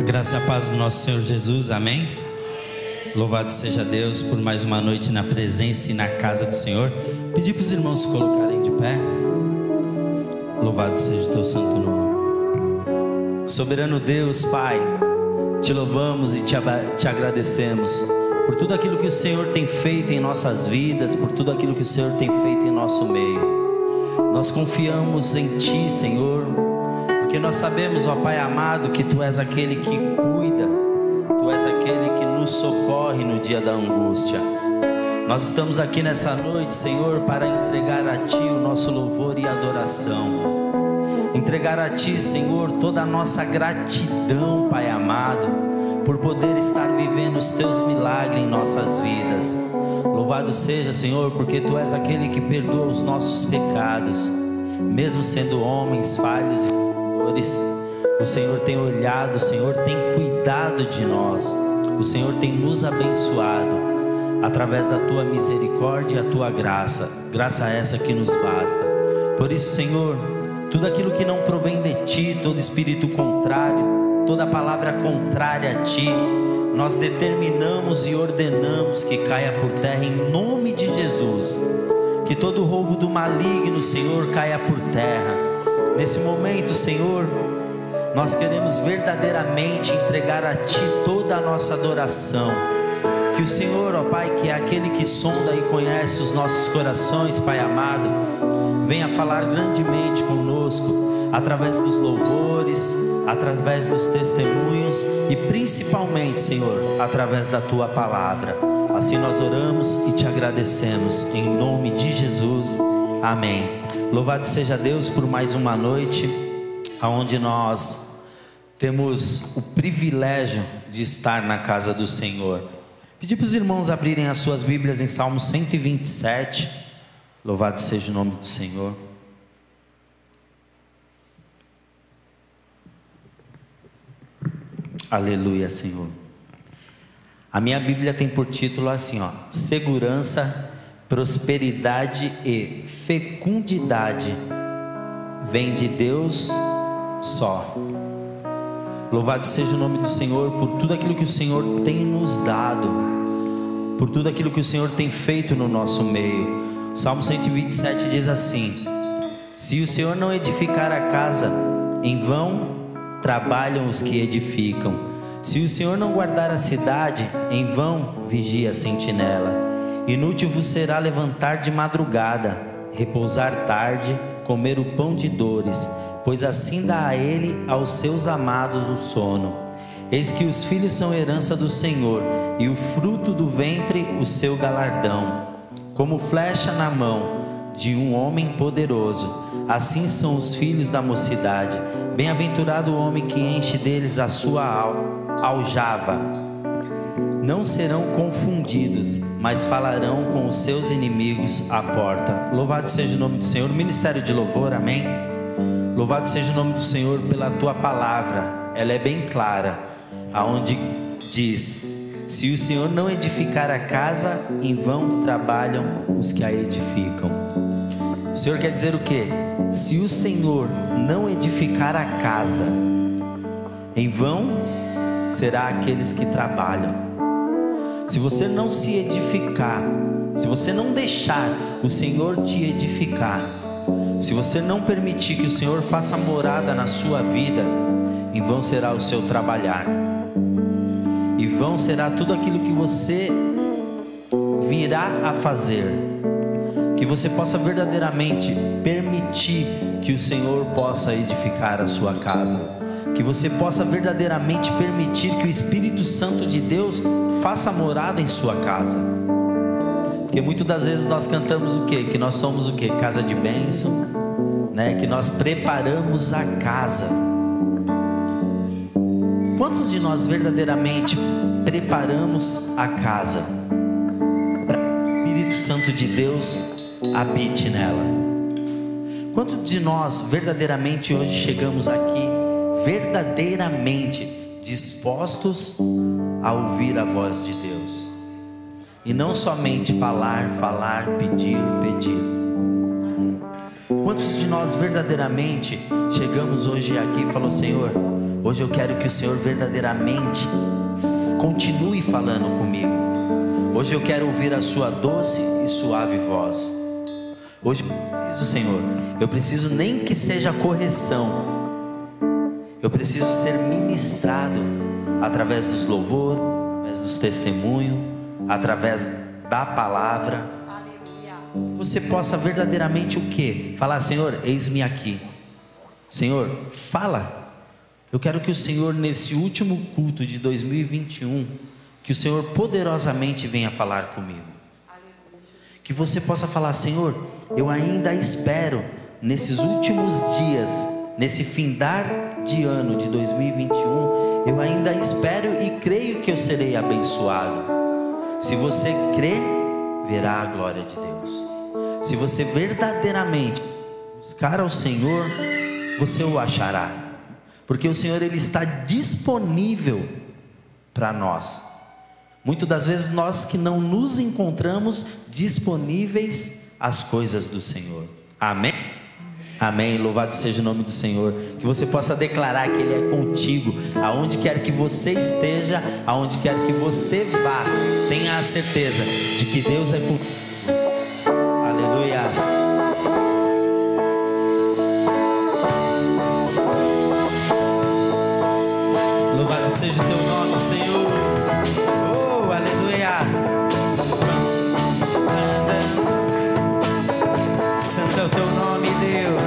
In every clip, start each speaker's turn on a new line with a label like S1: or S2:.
S1: A graça e a paz do nosso Senhor Jesus, amém? Louvado seja Deus por mais uma noite na presença e na casa do Senhor. Pedir para os irmãos se colocarem de pé. Louvado seja o teu santo nome. Soberano Deus, Pai, te louvamos e te agradecemos por tudo aquilo que o Senhor tem feito em nossas vidas, por tudo aquilo que o Senhor tem feito em nosso meio. Nós confiamos em Ti, Senhor, porque nós sabemos, ó Pai amado, que Tu és aquele que cuida, Tu és aquele que nos socorre no dia da angústia. Nós estamos aqui nessa noite, Senhor, para entregar a Ti o nosso louvor e adoração. Entregar a Ti, Senhor, toda a nossa gratidão, Pai amado, por poder estar vivendo os Teus milagres em nossas vidas. Louvado seja, Senhor, porque Tu és aquele que perdoa os nossos pecados. Mesmo sendo homens falhos e pecadores, o Senhor tem olhado, o Senhor tem cuidado de nós. O Senhor tem nos abençoado através da Tua misericórdia e a Tua graça. Graça essa que nos basta. Por isso, Senhor, tudo aquilo que não provém de Ti, todo espírito contrário, toda palavra contrária a Ti, nós determinamos e ordenamos que caia por terra em nome de Jesus. Que todo roubo do maligno, Senhor, caia por terra. Nesse momento, Senhor, nós queremos verdadeiramente entregar a Ti toda a nossa adoração. Que o Senhor, ó Pai, que é aquele que sonda e conhece os nossos corações, Pai amado, venha falar grandemente conosco, através dos louvores, através dos testemunhos e principalmente, Senhor, através da Tua palavra. Assim nós oramos e Te agradecemos, em nome de Jesus, amém. Louvado seja Deus por mais uma noite, onde nós temos o privilégio de estar na casa do Senhor. Pedir para os irmãos abrirem as suas Bíblias em Salmo 127, louvado seja o nome do Senhor. Aleluia, Senhor. A minha Bíblia tem por título assim, ó: segurança, prosperidade e fecundidade vem de Deus só. Louvado seja o nome do Senhor por tudo aquilo que o Senhor tem nos dado, por tudo aquilo que o Senhor tem feito no nosso meio. O Salmo 127 diz assim: se o Senhor não edificar a casa, em vão trabalham os que edificam. Se o Senhor não guardar a cidade, em vão vigia a sentinela. Inútil vos será levantar de madrugada, repousar tarde, comer o pão de dores, pois assim dá a ele aos seus amados o sono. Eis que os filhos são herança do Senhor, e o fruto do ventre o seu galardão. Como flecha na mão de um homem poderoso, assim são os filhos da mocidade. Bem-aventurado o homem que enche deles a sua aljava. Não serão confundidos, mas falarão com os seus inimigos à porta. Louvado seja o nome do Senhor. Ministério de louvor, amém? Louvado seja o nome do Senhor pela Tua palavra. Ela é bem clara, aonde diz: se o Senhor não edificar a casa, em vão trabalham os que a edificam. O Senhor quer dizer o quê? Se o Senhor não edificar a casa, em vão será aqueles que trabalham. Se você não se edificar, se você não deixar o Senhor te edificar, se você não permitir que o Senhor faça morada na sua vida, em vão será o seu trabalhar, e vão será tudo aquilo que você virá a fazer. Que você possa verdadeiramente permitir que o Senhor possa edificar a sua casa. Que você possa verdadeiramente permitir que o Espírito Santo de Deus faça morada em sua casa. Porque muitas das vezes nós cantamos o quê? Que nós somos o quê? Casa de bênção, né? Que nós preparamos a casa. Quantos de nós verdadeiramente preparamos a casa para que o Espírito Santo de Deus habite nela? Quantos de nós verdadeiramente hoje chegamos aqui verdadeiramente dispostos a ouvir a voz de Deus e não somente falar, pedir? Quantos de nós verdadeiramente chegamos hoje aqui e falou: Senhor, Hoje eu quero que o Senhor verdadeiramente continue falando comigo. Hoje eu quero ouvir a sua doce e suave voz. Hoje eu preciso, Senhor, eu preciso nem que seja correção. Eu preciso ser ministrado através dos louvores, através dos testemunhos, através da palavra.
S2: Aleluia.
S1: Você possa verdadeiramente o quê? Falar: Senhor, eis-me aqui. Senhor, fala. Eu quero que o Senhor, nesse último culto de 2021, que o Senhor poderosamente venha falar comigo. Que você possa falar: Senhor, eu ainda espero nesses últimos dias, nesse findar de ano de 2021, eu ainda espero e creio que eu serei abençoado. Se você crê, verá a glória de Deus. Se você verdadeiramente buscar ao Senhor, você o achará. Porque o Senhor, Ele está disponível para nós. Muitas das vezes nós que não nos encontramos disponíveis às coisas do Senhor. Amém? Amém. Louvado seja o nome do Senhor. Que você possa declarar que Ele é contigo, aonde quer que você esteja, aonde quer que você vá. Tenha a certeza de que Deus é contigo. Aleluias. Louvado seja o teu nome, Senhor. Oh, aleluias. Santo é o teu nome, Deus.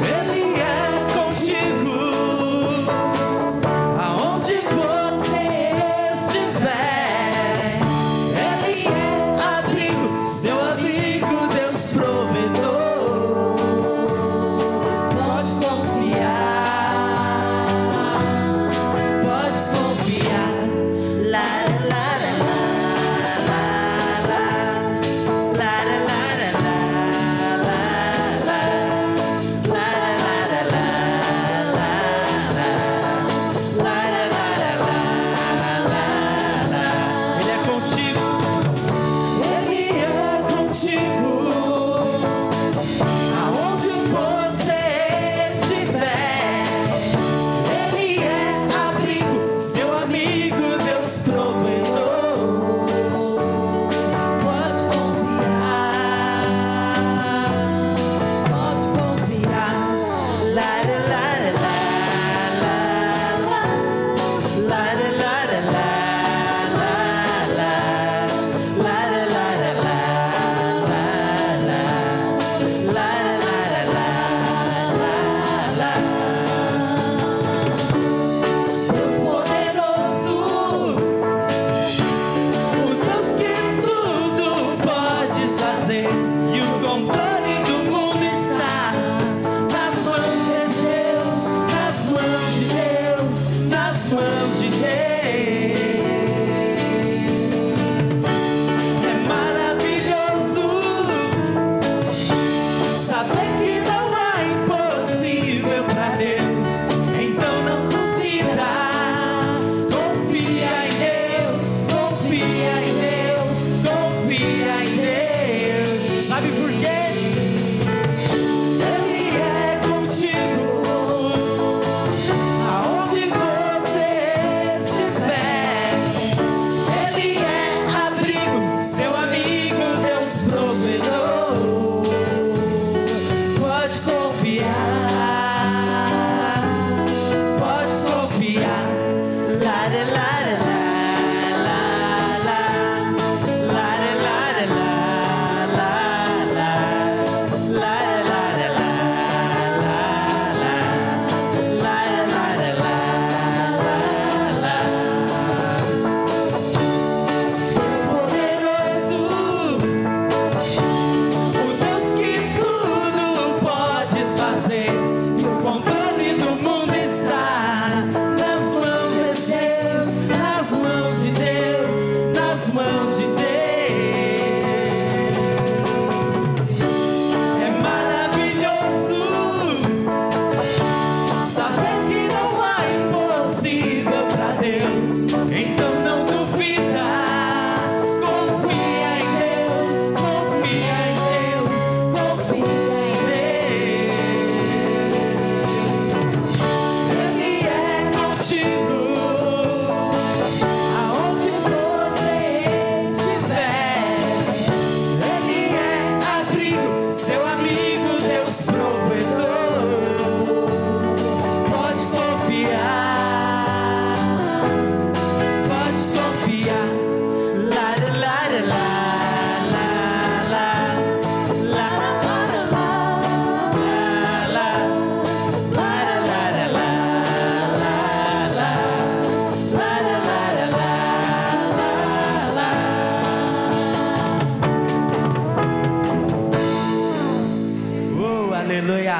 S1: Ele é contigo aonde você estiver. Ele é abrigo, seu abrigo, Deus provedor. Pode confiar, pode confiar.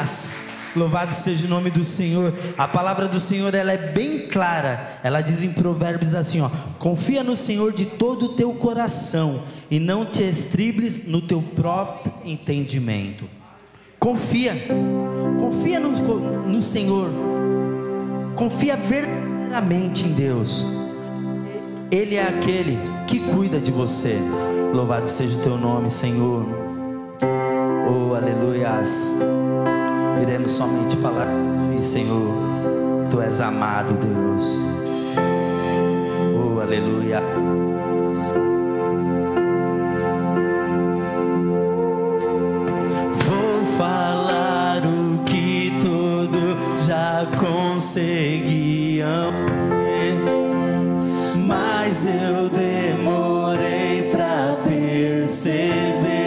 S1: Aleluias. Louvado seja o nome do Senhor. A palavra do Senhor, ela é bem clara. Ela diz em Provérbios assim, ó: confia no Senhor de todo o teu coração e não te estribes no teu próprio entendimento. Confia no Senhor. Confia verdadeiramente em Deus. Ele é aquele que cuida de você. Louvado seja o teu nome, Senhor. Oh, aleluias. Iremos somente falar de ti, Senhor. Tu és amado, Deus. Oh, aleluia. Vou falar o que todos já conseguiam ver, mas eu demorei pra perceber.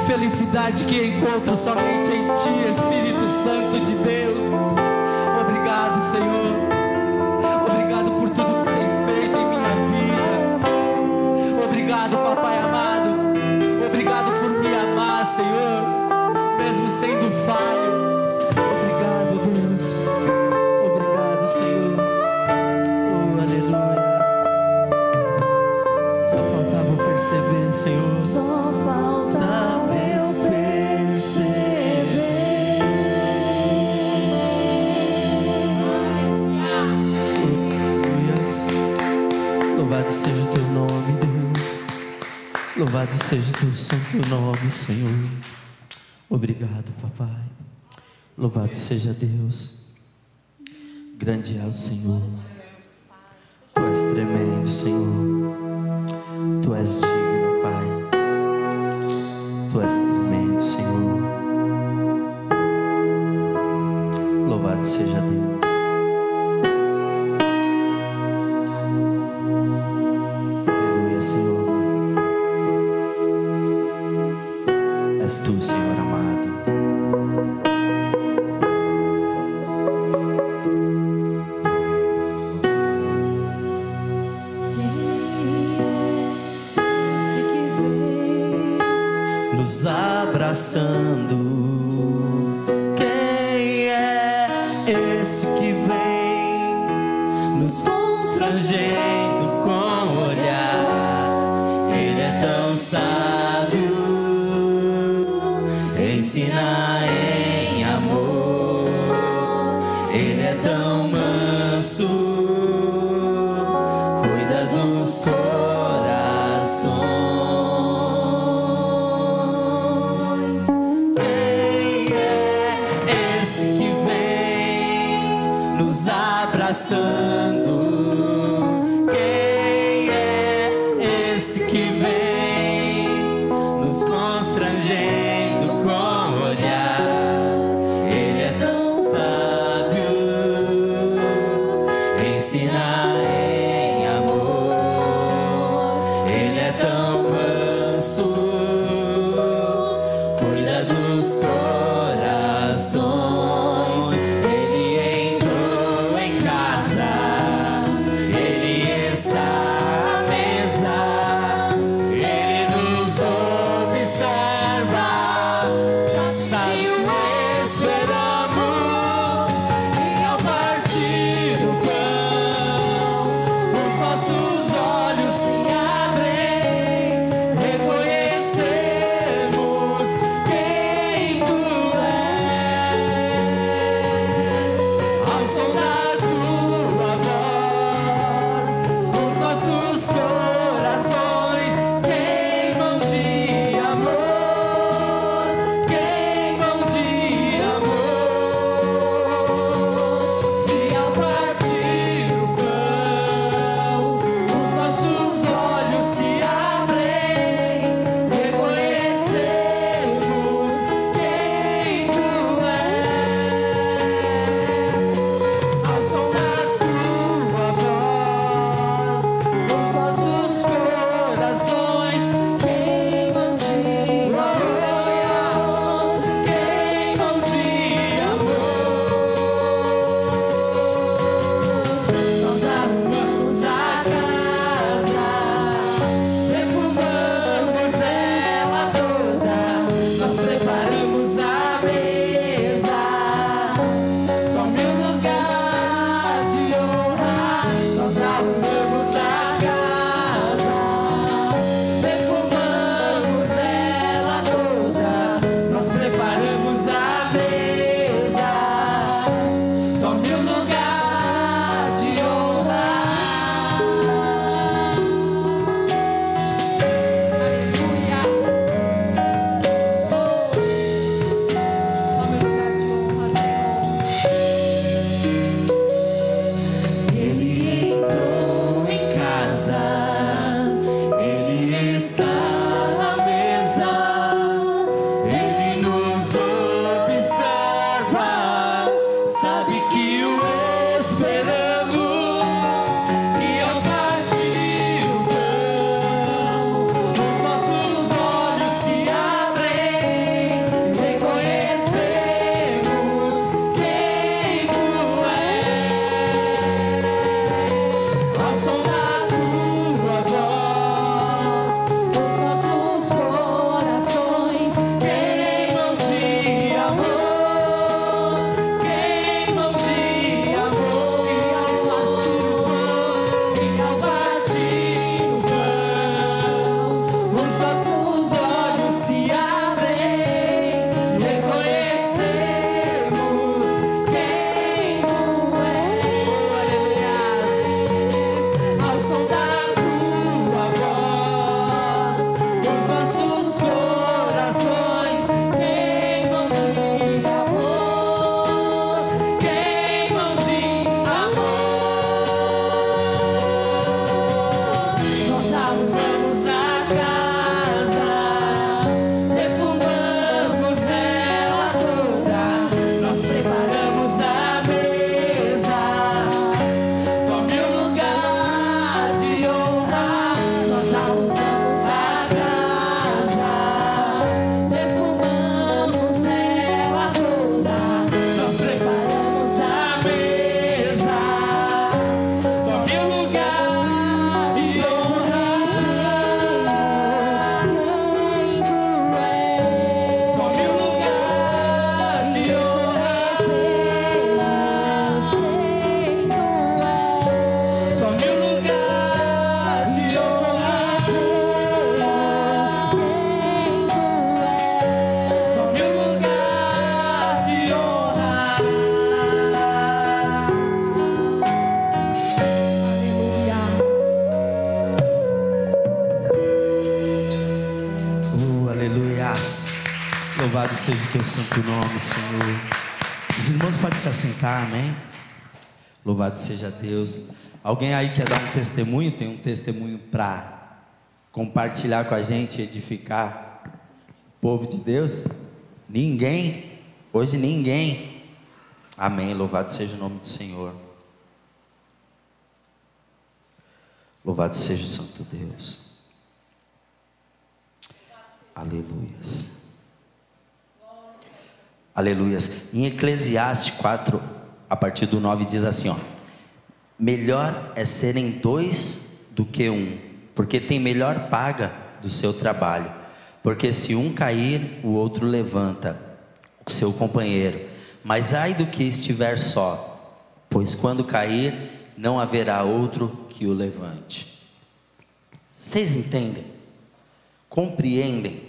S2: Felicidade que encontro somente em Ti, Espírito Santo de Deus. Obrigado, Senhor. Obrigado por tudo que tem feito em minha vida. Obrigado, Papai amado. Obrigado por me amar, Senhor, mesmo sendo falho. Obrigado, Deus. Obrigado, Senhor. Oh, aleluia. Só faltava eu perceber, Senhor.
S3: Só faltava eu perceber.
S2: Louvado seja o Teu nome, Deus. Louvado seja o Teu santo nome, Senhor. Obrigado, Papai. Louvado seja Deus. Grande é o Senhor. Tu és tremendo, Senhor. Tu és digno, Pai. Tu és tremendo, Senhor. Louvado seja Deus. Aleluia, Senhor. És Tu, Senhor amado. Nos abraçando. Quem é esse que vem nos constrangendo com o olhar? Ele é tão sábio, ensina em amor. Ele é tão manso, cuida dos corações. Abraçando. Quem é esse que vem nos constrangendo com o olhar? Ele é tão sábio, ensina em amor. Ele é tão manso, cuida dos corações. casa, defumamos ela toda, nós preparamos a mesa. Tome o lugar de honra, nós arrumamos a casa, defumamos ela toda, nós preparamos a mesa. Tome o lugar de honra, tome o lugar de honra, tome o lugar de honra, tome o lugar de honra.
S1: Aleluias. Louvado seja o teu santo nome, Senhor. Os irmãos podem se assentar, amém? Louvado seja Deus. Alguém aí quer dar um testemunho? Tem um testemunho para compartilhar com a gente, edificar o povo de Deus? Ninguém? Hoje ninguém. Amém. Louvado seja o nome do Senhor. Louvado seja o santo Deus. Aleluias. Aleluias. Em Eclesiastes 4, a partir do 9, diz assim, ó: melhor é serem dois do que um, porque tem melhor paga do seu trabalho. Porque se um cair, o outro levanta o seu companheiro. Mas ai do que estiver só, pois quando cair, não haverá outro que o levante. Vocês entendem? Compreendem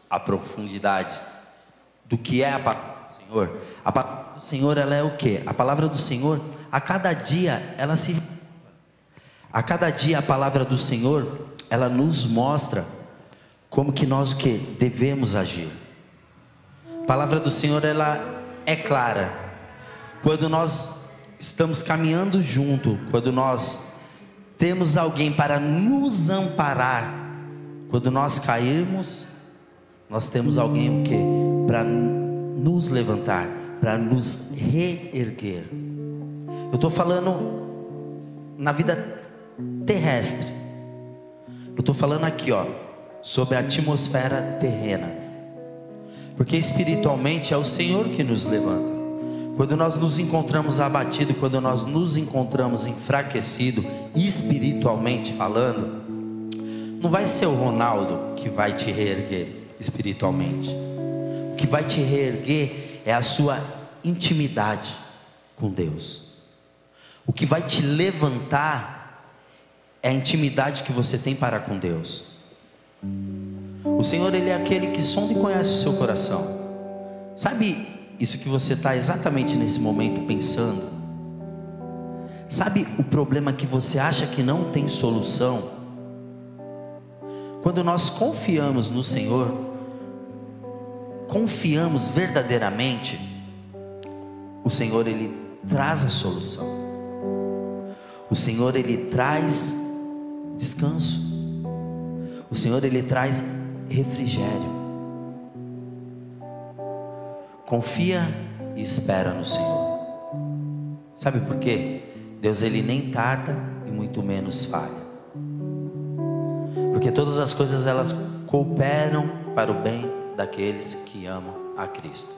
S1: a profundidade do que é a palavra do Senhor? A palavra do Senhor, ela é o quê? A palavra do Senhor, a cada dia, a cada dia a palavra do Senhor, ela nos mostra como que nós devemos agir. A palavra do Senhor, ela é clara. Quando nós estamos caminhando junto, quando nós temos alguém para nos amparar, quando nós cairmos, nós temos alguém o quê? Para nos levantar, para nos reerguer. Eu estou falando na vida terrestre. Eu estou falando aqui, ó, sobre a atmosfera terrena. Porque espiritualmente é o Senhor que nos levanta. Quando nós nos encontramos abatidos, quando nós nos encontramos enfraquecidos, espiritualmente falando, não vai ser o Ronaldo que vai te reerguer espiritualmente. O que vai te reerguer é a sua intimidade com Deus. O que vai te levantar é a intimidade que você tem para com Deus. O Senhor, Ele é aquele que sonda e conhece o seu coração. Sabe isso que você está exatamente nesse momento pensando? Sabe o problema que você acha que não tem solução? Quando nós confiamos no Senhor, confiamos verdadeiramente, o Senhor, Ele traz a solução. O Senhor, Ele traz descanso. O Senhor, Ele traz refrigério. Confia e espera no Senhor. Sabe por quê? Deus, Ele nem tarda e muito menos falha. Porque todas as coisas, elas cooperam para o bem daqueles que amam a Cristo.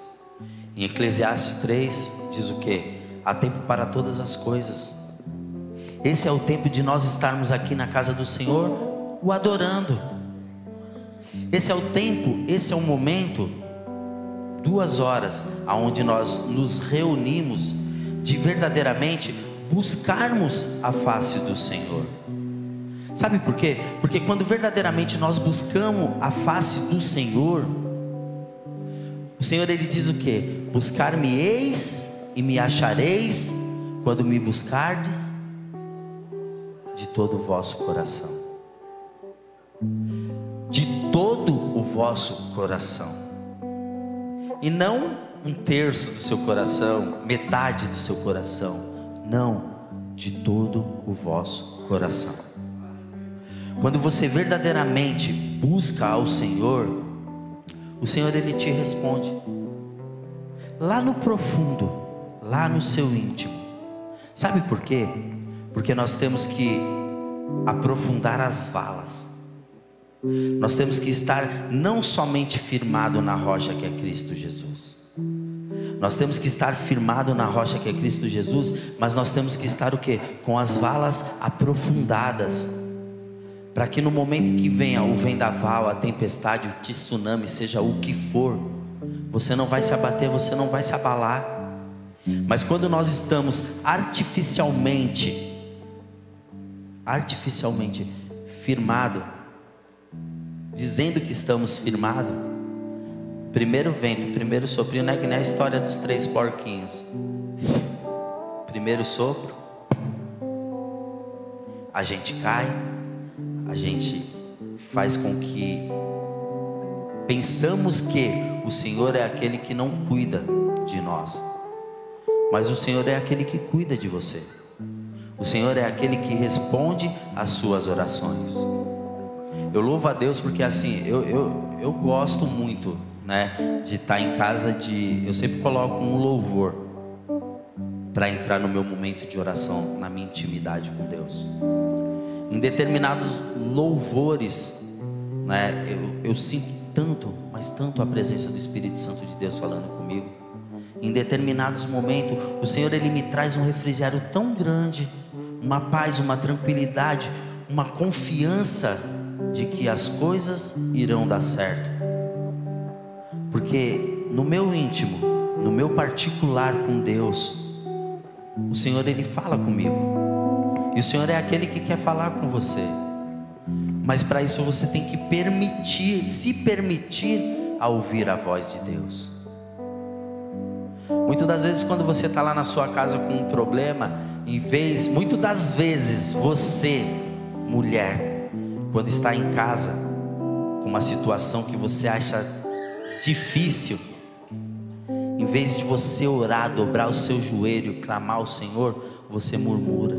S1: Em Eclesiastes 3 diz o quê? Há tempo para todas as coisas. Esse é o tempo de nós estarmos aqui na casa do Senhor, o adorando. Esse é o tempo, esse é o momento, 2 horas, aonde nós nos reunimos de verdadeiramente buscarmos a face do Senhor. Sabe por quê? Porque quando verdadeiramente nós buscamos a face do Senhor, o Senhor, Ele diz o quê? Buscar-me-eis e me achareis quando me buscardes de todo o vosso coração. De todo o vosso coração. E não 1/3 do seu coração, metade do seu coração. Não, de todo o vosso coração. Quando você verdadeiramente busca ao Senhor, o Senhor Ele te responde lá no profundo, lá no seu íntimo. Sabe por quê? Porque nós temos que aprofundar as valas. Nós temos que estar não somente firmado na rocha que é Cristo Jesus. Nós temos que estar firmado na rocha que é Cristo Jesus, mas nós temos que estar o quê? Com as valas aprofundadas, para que no momento em que venha o vendaval, a tempestade, o tsunami, seja o que for, você não vai se abater, você não vai se abalar. Mas quando nós estamos artificialmente firmado, dizendo que estamos firmados, primeiro vento, primeiro sopro, não é que nem a história dos 3 porquinhos. Primeiro sopro, a gente cai, a gente faz com que pensamos que o Senhor é aquele que não cuida de nós, mas o Senhor é aquele que cuida de você. O Senhor é aquele que responde às suas orações. Eu louvo a Deus porque assim, eu gosto muito, né, de estar em casa, eu sempre coloco um louvor para entrar no meu momento de oração, na minha intimidade com Deus. Em determinados louvores, né, eu sinto tanto, mas tanto a presença do Espírito Santo de Deus falando comigo. Em determinados momentos, o Senhor Ele me traz um refrigério tão grande, uma paz, uma tranquilidade, uma confiança de que as coisas irão dar certo. Porque no meu íntimo, no meu particular com Deus, o Senhor Ele fala comigo. E o Senhor é aquele que quer falar com você. Mas para isso você tem que se permitir a ouvir a voz de Deus. Muitas das vezes quando você está lá na sua casa com um problema, muitas das vezes você, mulher, quando está em casa com uma situação que você acha difícil, em vez de você orar, dobrar o seu joelho, clamar ao Senhor, você murmura,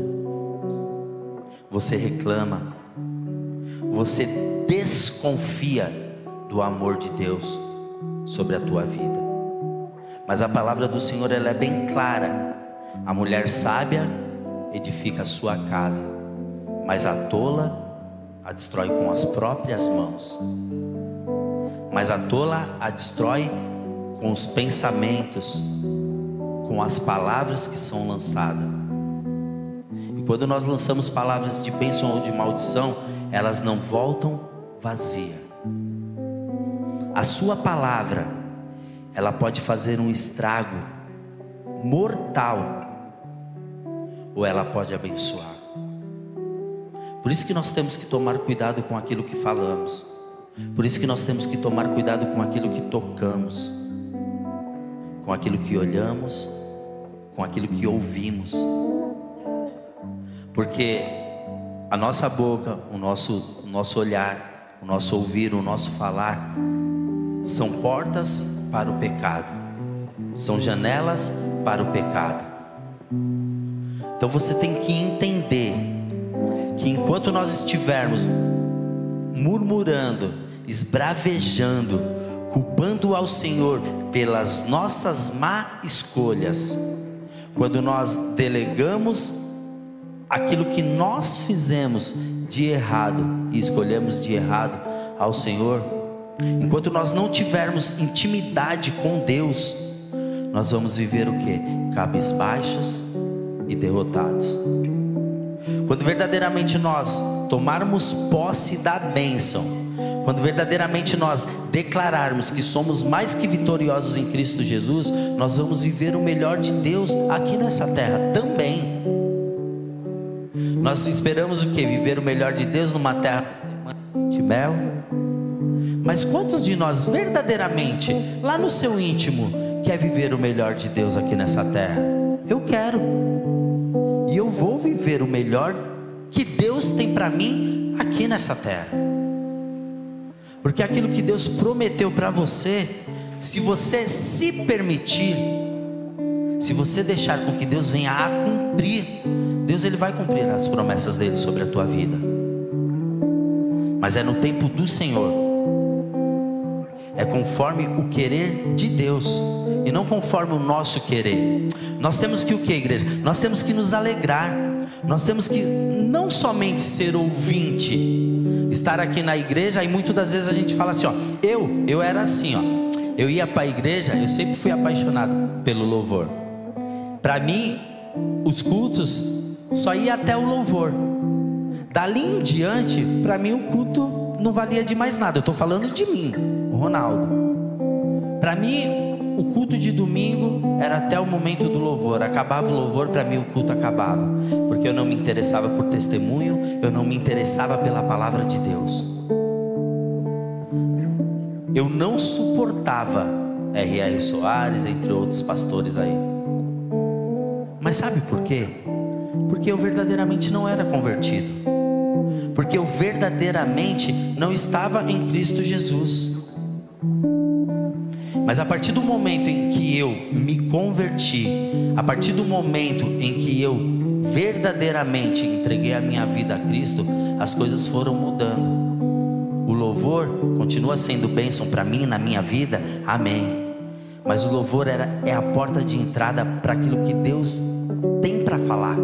S1: você reclama, você desconfia do amor de Deus sobre a tua vida. Mas a palavra do Senhor, ela é bem clara. A mulher sábia edifica a sua casa, mas a tola a destrói com as próprias mãos. Mas a tola a destrói com os pensamentos, com as palavras que são lançadas. E quando nós lançamos palavras de bênção ou de maldição, elas não voltam vazias. A sua palavra, ela pode fazer um estrago mortal, ou ela pode abençoar. Por isso que nós temos que tomar cuidado com aquilo que falamos. Por isso que nós temos que tomar cuidado com aquilo que tocamos, com aquilo que olhamos, com aquilo que ouvimos. Porque a nossa boca, o nosso olhar, o nosso ouvir, o nosso falar, são portas para o pecado, são janelas para o pecado. Então você tem que entender que enquanto nós estivermos murmurando, esbravejando, culpando ao Senhor pelas nossas má escolhas, quando nós delegamos aquilo que nós fizemos de errado e escolhemos de errado ao Senhor, enquanto nós não tivermos intimidade com Deus, nós vamos viver o quê? Cabisbaixos e derrotados. Quando verdadeiramente nós tomarmos posse da bênção, quando verdadeiramente nós declararmos que somos mais que vitoriosos em Cristo Jesus, nós vamos viver o melhor de Deus aqui nessa terra também. Nós esperamos o quê? Viver o melhor de Deus numa terra de mel? Mas quantos de nós verdadeiramente, lá no seu íntimo, quer viver o melhor de Deus aqui nessa terra? Eu quero. E eu vou viver o melhor que Deus tem para mim aqui nessa terra. Porque aquilo que Deus prometeu para você, se você se permitir, se você deixar com que Deus venha a cumprir, Deus ele vai cumprir as promessas dele sobre a tua vida. mas é no tempo do Senhor. É conforme o querer de Deus e não conforme o nosso querer. Nós temos que o que, igreja? Nós temos que nos alegrar. Nós temos que não somente ser ouvinte, estar aqui na igreja. E muitas das vezes a gente fala assim, ó, eu era assim, ó, eu ia para a igreja, eu sempre fui apaixonado pelo louvor. Para mim, os cultos só ia até o louvor. Dali em diante, para mim o culto não valia de mais nada. Eu estou falando de mim, o Ronaldo. Para mim, o culto de domingo era até o momento do louvor. Acabava o louvor, para mim o culto acabava. Porque eu não me interessava por testemunho, eu não me interessava pela palavra de Deus. Eu não suportava R.R. Soares, entre outros pastores aí. Mas sabe por quê? Porque eu verdadeiramente não era convertido. Porque eu verdadeiramente não estava em Cristo Jesus. Mas a partir do momento em que eu me converti, a partir do momento em que eu verdadeiramente entreguei a minha vida a Cristo, as coisas foram mudando. O louvor continua sendo bênção para mim, na minha vida, amém. Mas o louvor é a porta de entrada para aquilo que Deus tem para falar.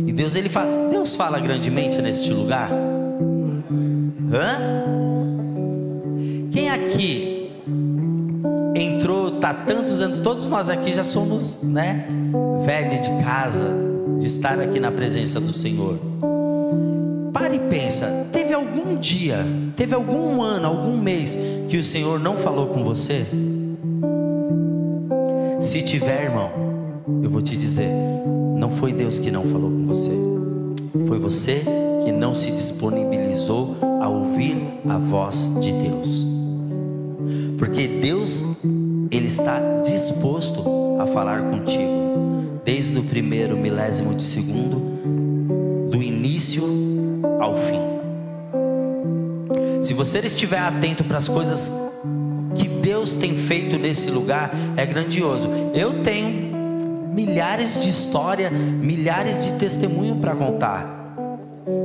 S1: E Deus fala grandemente neste lugar. Quem aqui entrou, tá tantos anos, todos nós aqui já somos, né, velho de casa, de estar aqui na presença do Senhor. Para e pensa, teve algum dia, teve algum ano, algum mês que o Senhor não falou com você? Se tiver, irmão, eu vou te dizer, não foi Deus que não falou com você. Foi você que não se disponibilizou a ouvir a voz de Deus. Porque Deus, Ele está disposto a falar contigo, desde o primeiro milésimo de segundo, do início ao fim. Se você estiver atento para as coisas que Deus tem feito nesse lugar, é grandioso. Eu tenho milhares de histórias, milhares de testemunhos para contar.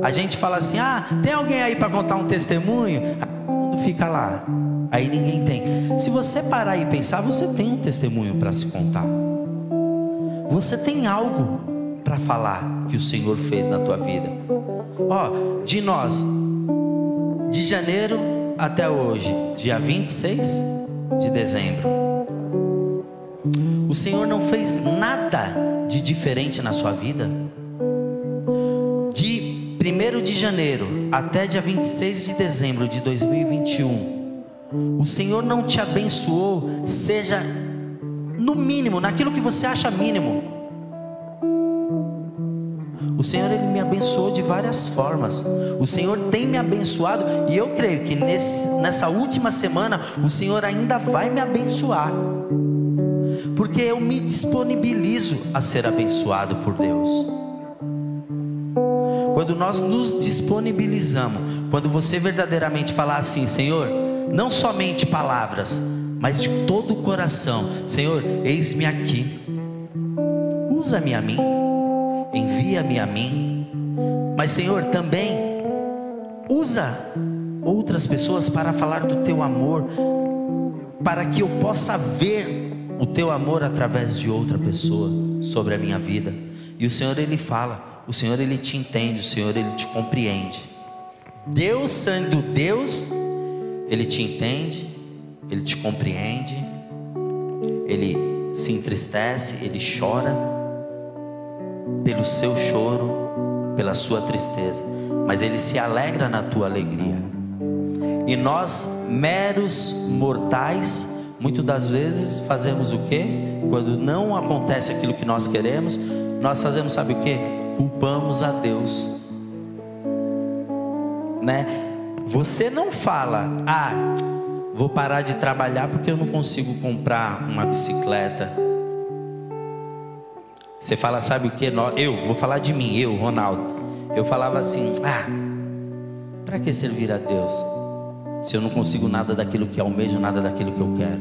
S1: A gente fala assim, tem alguém aí para contar um testemunho? Todo mundo fica lá, aí ninguém tem. Se você parar e pensar, você tem um testemunho para se contar. Você tem algo para falar que o Senhor fez na tua vida. De nós, de janeiro até hoje, dia 26 de dezembro, o Senhor não fez nada de diferente na sua vida. De 1º de janeiro até dia 26 de dezembro de 2021, o Senhor não te abençoou, seja no mínimo, naquilo que você acha mínimo. O Senhor, Ele me abençoou de várias formas. O Senhor tem me abençoado, e eu creio que nessa última semana o Senhor ainda vai me abençoar, porque eu me disponibilizo a ser abençoado por Deus. Quando nós nos disponibilizamos, quando você verdadeiramente falar assim, Senhor, não somente palavras, mas de todo o coração, Senhor, eis-me aqui, usa-me a mim, envia-me a mim. Mas Senhor, também usa outras pessoas para falar do teu amor, para que eu possa ver o teu amor através de outra pessoa sobre a minha vida. E o Senhor, Ele fala, o Senhor, Ele te entende, o Senhor, Ele te compreende. Deus sendo Deus, Ele te entende, Ele te compreende, Ele se entristece, Ele chora pelo seu choro, pela sua tristeza, mas Ele se alegra na tua alegria. E nós, meros mortais, muitas das vezes fazemos o quê? Quando não acontece aquilo que nós queremos, nós fazemos, sabe o quê? Culpamos a Deus, né? Você não fala, vou parar de trabalhar porque eu não consigo comprar uma bicicleta. Você fala, sabe o que? Eu vou falar de mim, eu, Ronaldo. Eu falava assim, para que servir a Deus se eu não consigo nada daquilo que almejo, nada daquilo que eu quero?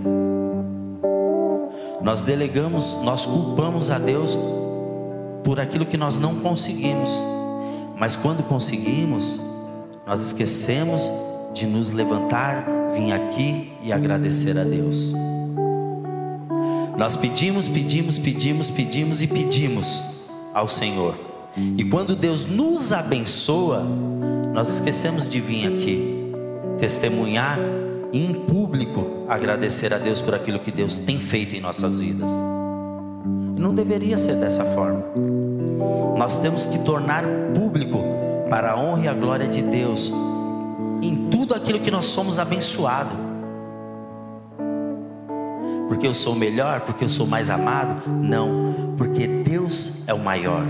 S1: Nós delegamos, nós culpamos a Deus por aquilo que nós não conseguimos. Mas quando conseguimos, nós esquecemos de nos levantar, vir aqui e agradecer a Deus. Nós pedimos e pedimos ao Senhor. E quando Deus nos abençoa, nós esquecemos de vir aqui testemunhar e em público agradecer a Deus por aquilo que Deus tem feito em nossas vidas. E não deveria ser dessa forma. Nós temos que tornar público para a honra e a glória de Deus em tudo aquilo que nós somos abençoados. Porque eu sou melhor, porque eu sou mais amado? Não, porque Deus é o maior,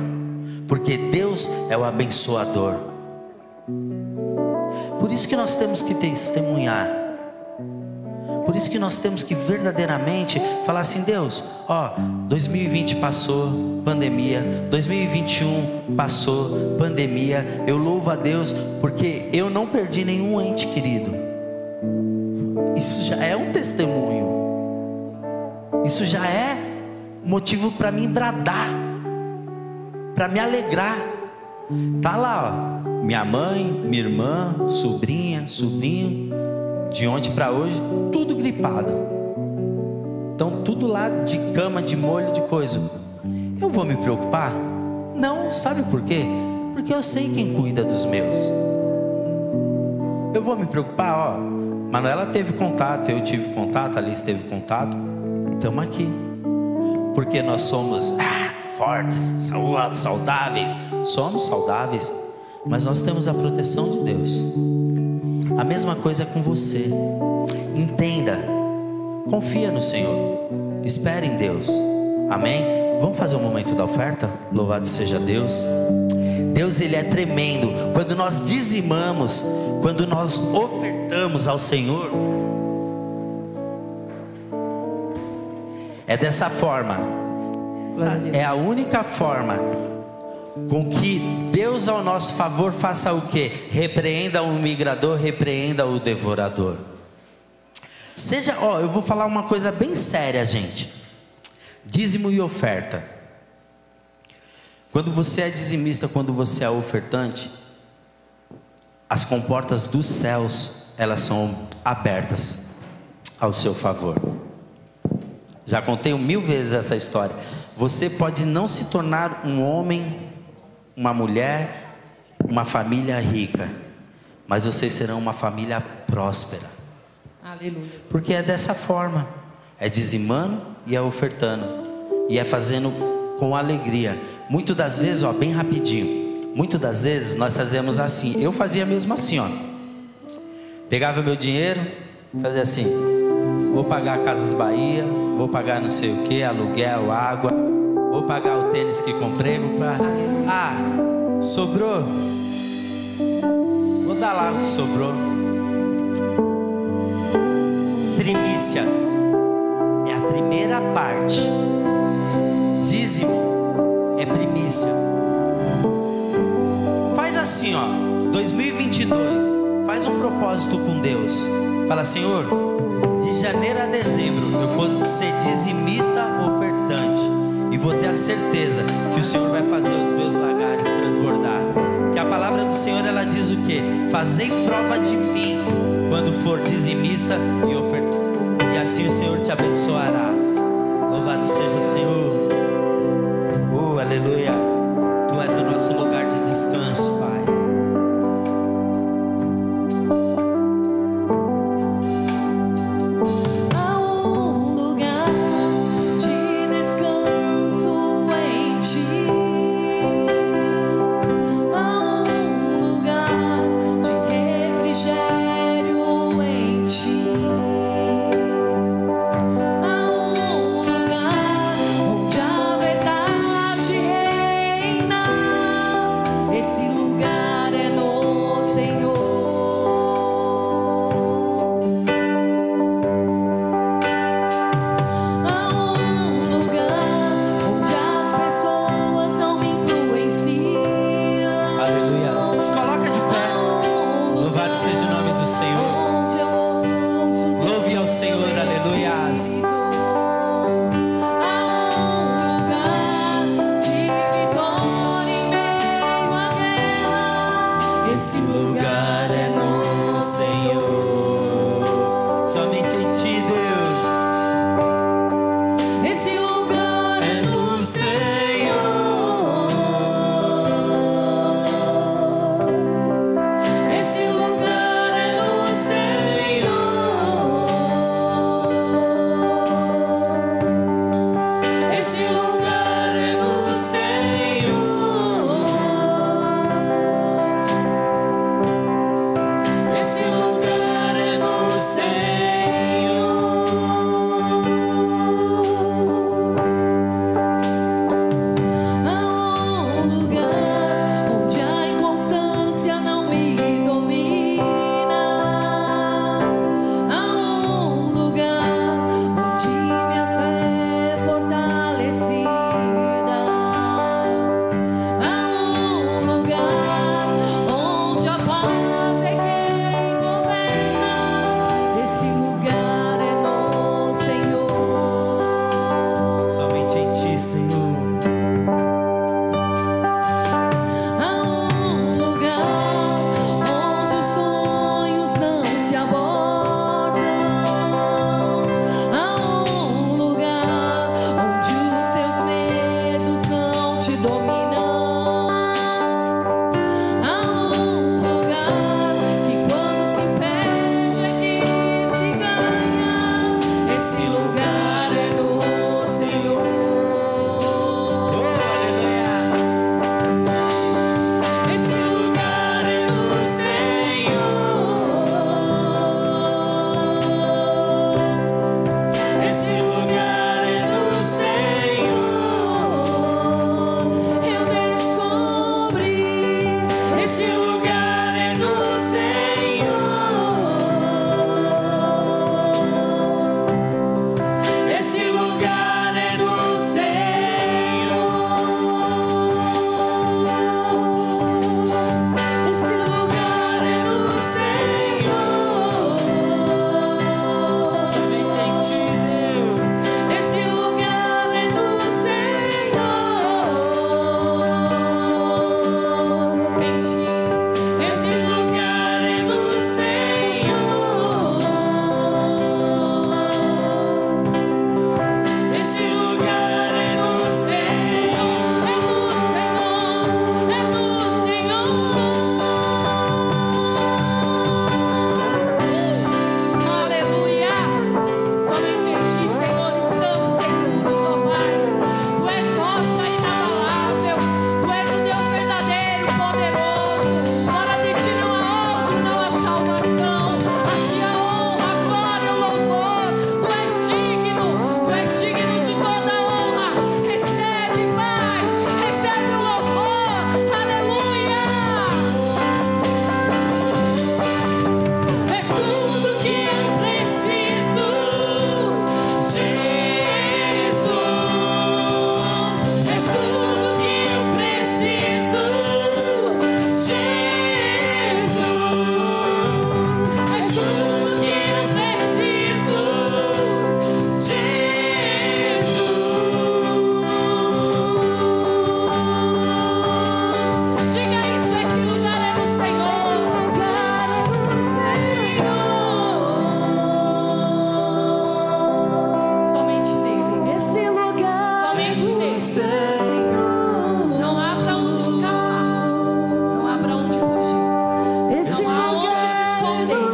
S1: porque Deus é o abençoador. Por isso que nós temos que testemunhar. Por isso que nós temos que verdadeiramente falar assim: Deus, 2020 passou, pandemia, 2021 passou, pandemia, eu louvo a Deus porque eu não perdi nenhum ente querido. Isso já é um testemunho. Isso já é motivo para me bradar, para me alegrar. Tá lá, minha mãe, minha irmã, sobrinha, sobrinho, de ontem para hoje, tudo gripado. Então tudo lá de cama, de molho, de coisa. Eu vou me preocupar? Não, sabe por quê? Porque eu sei quem cuida dos meus. Eu vou me preocupar? Manuela teve contato, eu tive contato, a Alice teve contato. Estamos aqui, porque nós somos fortes, saudáveis. Somos saudáveis, mas nós temos a proteção de Deus. A mesma coisa é com você. Entenda, confia no Senhor, espere em Deus. Amém? Vamos fazer um momento da oferta? Louvado seja Deus. Deus, Ele é tremendo. Quando nós dizimamos, quando nós ofertamos ao Senhor, é dessa forma. É a única forma com que Deus ao nosso favor faça o quê? Repreenda o migrador, repreenda o devorador. Eu vou falar uma coisa bem séria, gente. Dízimo e oferta. Quando você é dizimista, quando você é ofertante, as comportas dos céus, elas são abertas ao seu favor. Já contei 1000 vezes essa história. Você pode não se tornar um homem, uma mulher, uma família rica, mas vocês serão uma família próspera.
S4: Aleluia.
S1: Porque é dessa forma. É dizimando e é ofertando. E é fazendo com alegria. Muitas das vezes, bem rapidinho. Muitas das vezes nós fazemos assim. Eu fazia mesmo assim, Pegava meu dinheiro, fazia assim: vou pagar Casas Bahia, vou pagar não sei o que, aluguel, água, vou pagar o tênis que comprei, sobrou, vou dar lá o que sobrou. Primícias é a primeira parte. Dízimo é primícia. Faz assim, 2022, faz um propósito com Deus. Fala: Senhor, de janeiro a dezembro eu vou ser dizimista ofertante, e vou ter a certeza que o Senhor vai fazer os meus lagares transbordar. Que a palavra do Senhor, ela diz o quê? Fazei prova de mim quando for dizimista e ofertante, e assim o Senhor te abençoará. Louvado seja o Senhor. Aleluia. Tu és o nosso lugar de descanso, Pai. Esse lugar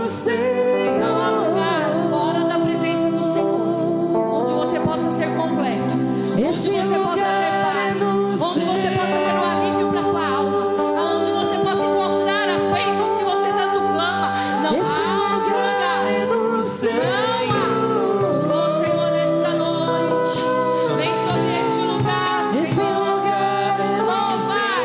S3: no Senhor.
S4: Não há lugar fora da presença do Senhor onde você possa ser completo, onde você possa ter paz, onde você possa ter um alívio para a tua alma, onde você possa encontrar as bênçãos que você tanto clama. Não há outro lugar. Não há. Oh Senhor, nesta noite, vem sobre este lugar, Senhor. Oh Pai,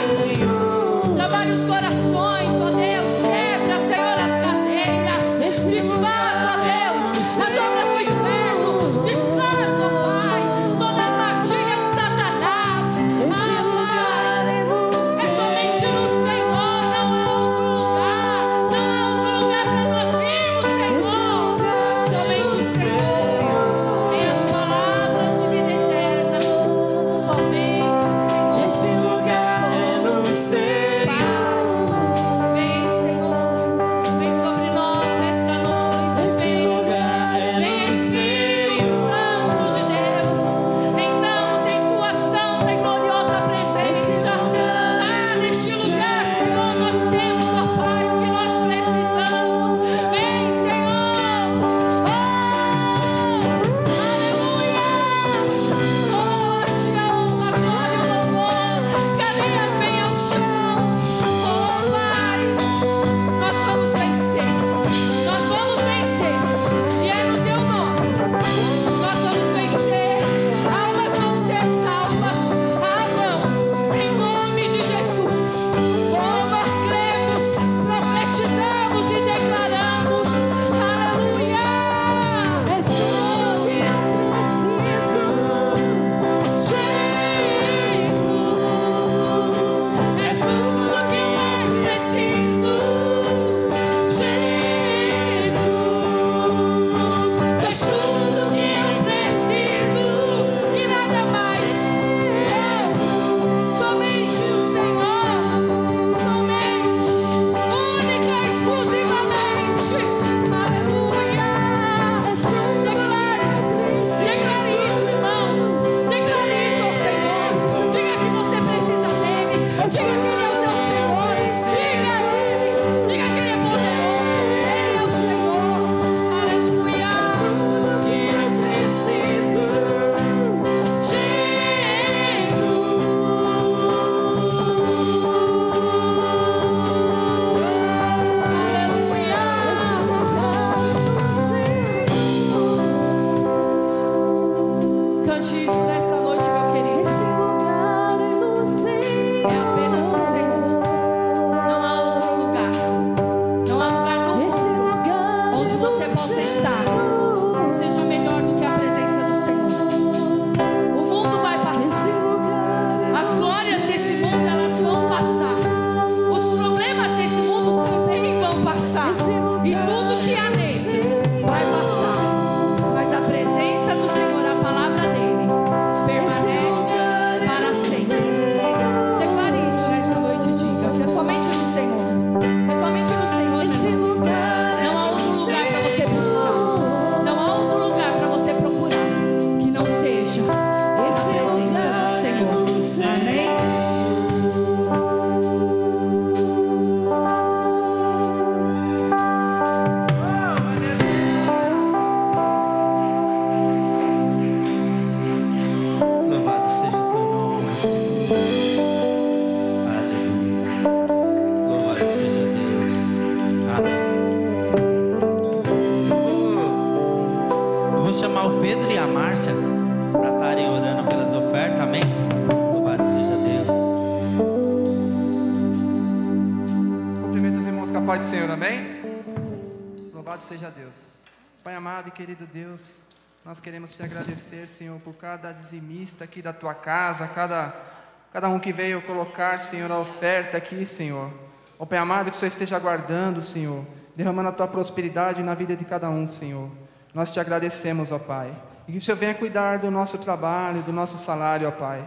S4: trabalha os corações, ó Deus, quebra, Senhor, as cadeias, desfaz, ó Deus, as obras do inferno, desfaz, ó Pai, toda a armadilha de Satanás. Ah, Pai, é somente no Senhor, não há outro lugar, não há outro lugar para nós irmos, Senhor, somente o Senhor tem as palavras de vida eterna, somente o Senhor.
S3: Esse lugar é no Senhor.
S4: Pai, vem, Senhor, vem sobre nós nesta noite,
S3: Esse
S4: vem,
S3: lugar é
S4: vem
S3: no
S4: Espírito Santo de Deus, entramos em Tua santa e gloriosa presença. Ah, neste lugar, Senhor, nós temos, ó Pai, o que nós precisamos. Vem, Senhor. Oh, aleluia. Oh, te amo, a glória e o louvor. Cadeias vem ao chão. Oh, Pai, nós vamos vencer. Nós vamos vencer. E é no Teu nome. Nós vamos vencer. Almas vão ser salvas. Ah, vão. Em nome de Jesus. Oh, nós cremos, profetizamos e declaramos. Aleluia.
S3: É tudo que eu preciso.
S4: Jesus, és tudo que eu mais preciso. Jesus, és tudo que eu preciso e nada mais. Somente o Senhor, somente, única, exclusivamente. Aleluia. Declare isso, irmão. Declare isso ao Senhor. Diga que você precisa dele. Diga que ele é o teu Senhor. Diga a ele. Diga que ele é poderoso. Ele é o Senhor. Aleluia.
S3: Que eu preciso.
S4: Cante isso nessa noite, meu querido.
S3: Esse lugar é no Senhor.
S4: É apenas o Senhor. Não há outro lugar. Não há lugar
S3: Esse
S4: no mundo
S3: lugar
S4: onde
S3: é
S4: você
S3: no
S4: possa estar
S3: Senhor.
S4: que seja melhor do que a presença do Senhor. O mundo vai
S3: Esse
S4: passar.
S3: lugar é
S4: As glórias desse mundo, elas vão passar. Os problemas desse mundo também vão passar. E tudo que há nele vai passar. Mas a presença do Senhor, a palavra dele, permanece para sempre. Declare isso nessa noite e diga que é somente no Senhor. É somente no Senhor, meu
S3: esse
S4: irmão.
S3: lugar.
S4: Não há outro lugar para você buscar. Não há outro lugar para você procurar que não seja a presença do Senhor. Amém?
S1: Louvado seja o teu nome, Senhor. Aleluia. Louvado seja Deus. Amém. Eu vou chamar o Pedro e a Márcia para estarem orando pelas ofertas. Amém. Louvado seja Deus.
S2: Cumprimento os irmãos com a paz do Senhor, amém? Louvado seja Deus. Pai amado e querido Deus, nós queremos te agradecer, Senhor, por cada dizimista aqui da tua casa, cada um que veio colocar, Senhor, a oferta aqui, Senhor. Ó Pai amado, que o Senhor esteja aguardando, Senhor, derramando a tua prosperidade na vida de cada um, Senhor. Nós te agradecemos, ó Pai. E que o Senhor venha cuidar do nosso trabalho, do nosso salário, ó Pai.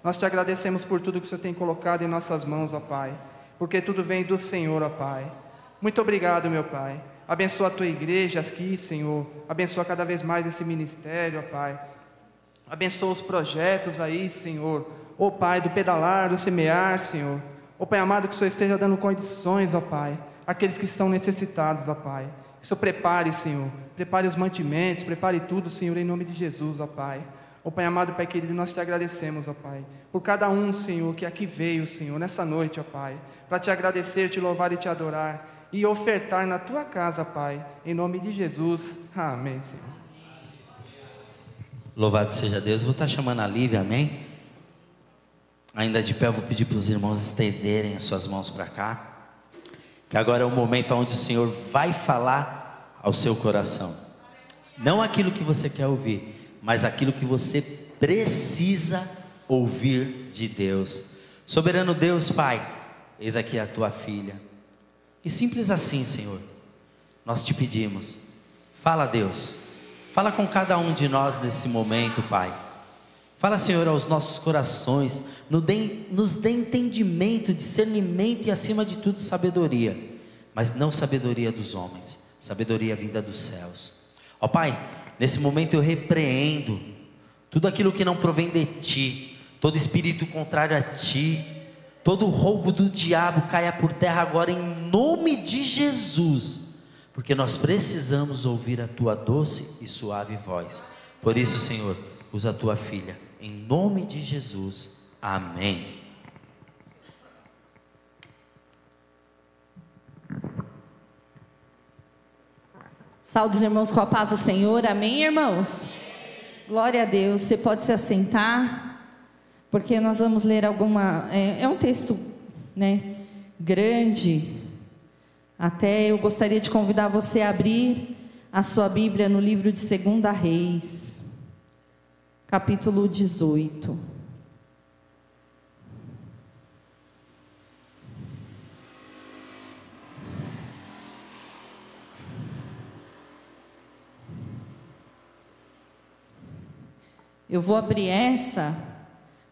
S2: Nós te agradecemos por tudo que o Senhor tem colocado em nossas mãos, ó Pai, porque tudo vem do Senhor, ó Pai. Muito obrigado, meu Pai. Abençoa a tua igreja aqui, Senhor. Abençoa cada vez mais esse ministério, ó Pai. Abençoa os projetos aí, Senhor. Ó Pai, do pedalar, do semear, Senhor. Ó Pai amado, que o Senhor esteja dando condições, ó Pai, àqueles que são necessitados, ó Pai. Que Que o Senhor prepare, Senhor, prepare os mantimentos, prepare tudo, Senhor, em nome de Jesus, ó Pai. Ó Pai amado, Pai querido, nós te agradecemos, ó Pai, por cada um, Senhor, que aqui veio, Senhor, nessa noite, ó Pai, para te agradecer, te louvar e te adorar, e ofertar na tua casa, Pai, em nome de Jesus, amém, Senhor.
S1: Louvado seja Deus. Eu vou estar chamando a Lívia, amém? Ainda de pé, eu vou pedir para os irmãos estenderem as suas mãos para cá, que agora é o momento onde o Senhor vai falar ao seu coração, não aquilo que você quer ouvir, mas aquilo que você precisa ouvir de Deus. Soberano Deus, Pai, eis aqui a tua filha, e simples assim, Senhor, nós te pedimos, fala, Deus, fala com cada um de nós nesse momento, Pai. Fala, Senhor, aos nossos corações, nos dê entendimento, discernimento e, acima de tudo, sabedoria, mas não sabedoria dos homens, sabedoria vinda dos céus. Ó Pai, nesse momento eu repreendo tudo aquilo que não provém de Ti, todo espírito contrário a Ti, todo roubo do diabo caia por terra agora em nome de Jesus, porque nós precisamos ouvir a Tua doce e suave voz. Por isso, Senhor, usa a Tua filha, em nome de Jesus, amém.
S3: Saúde os irmãos com a paz do Senhor, amém, irmãos? Glória a Deus. Você pode se assentar, porque nós vamos ler é um texto, né, grande. Até eu gostaria de convidar você a abrir a sua Bíblia no livro de 2 Reis, capítulo 18. Eu vou abrir essa,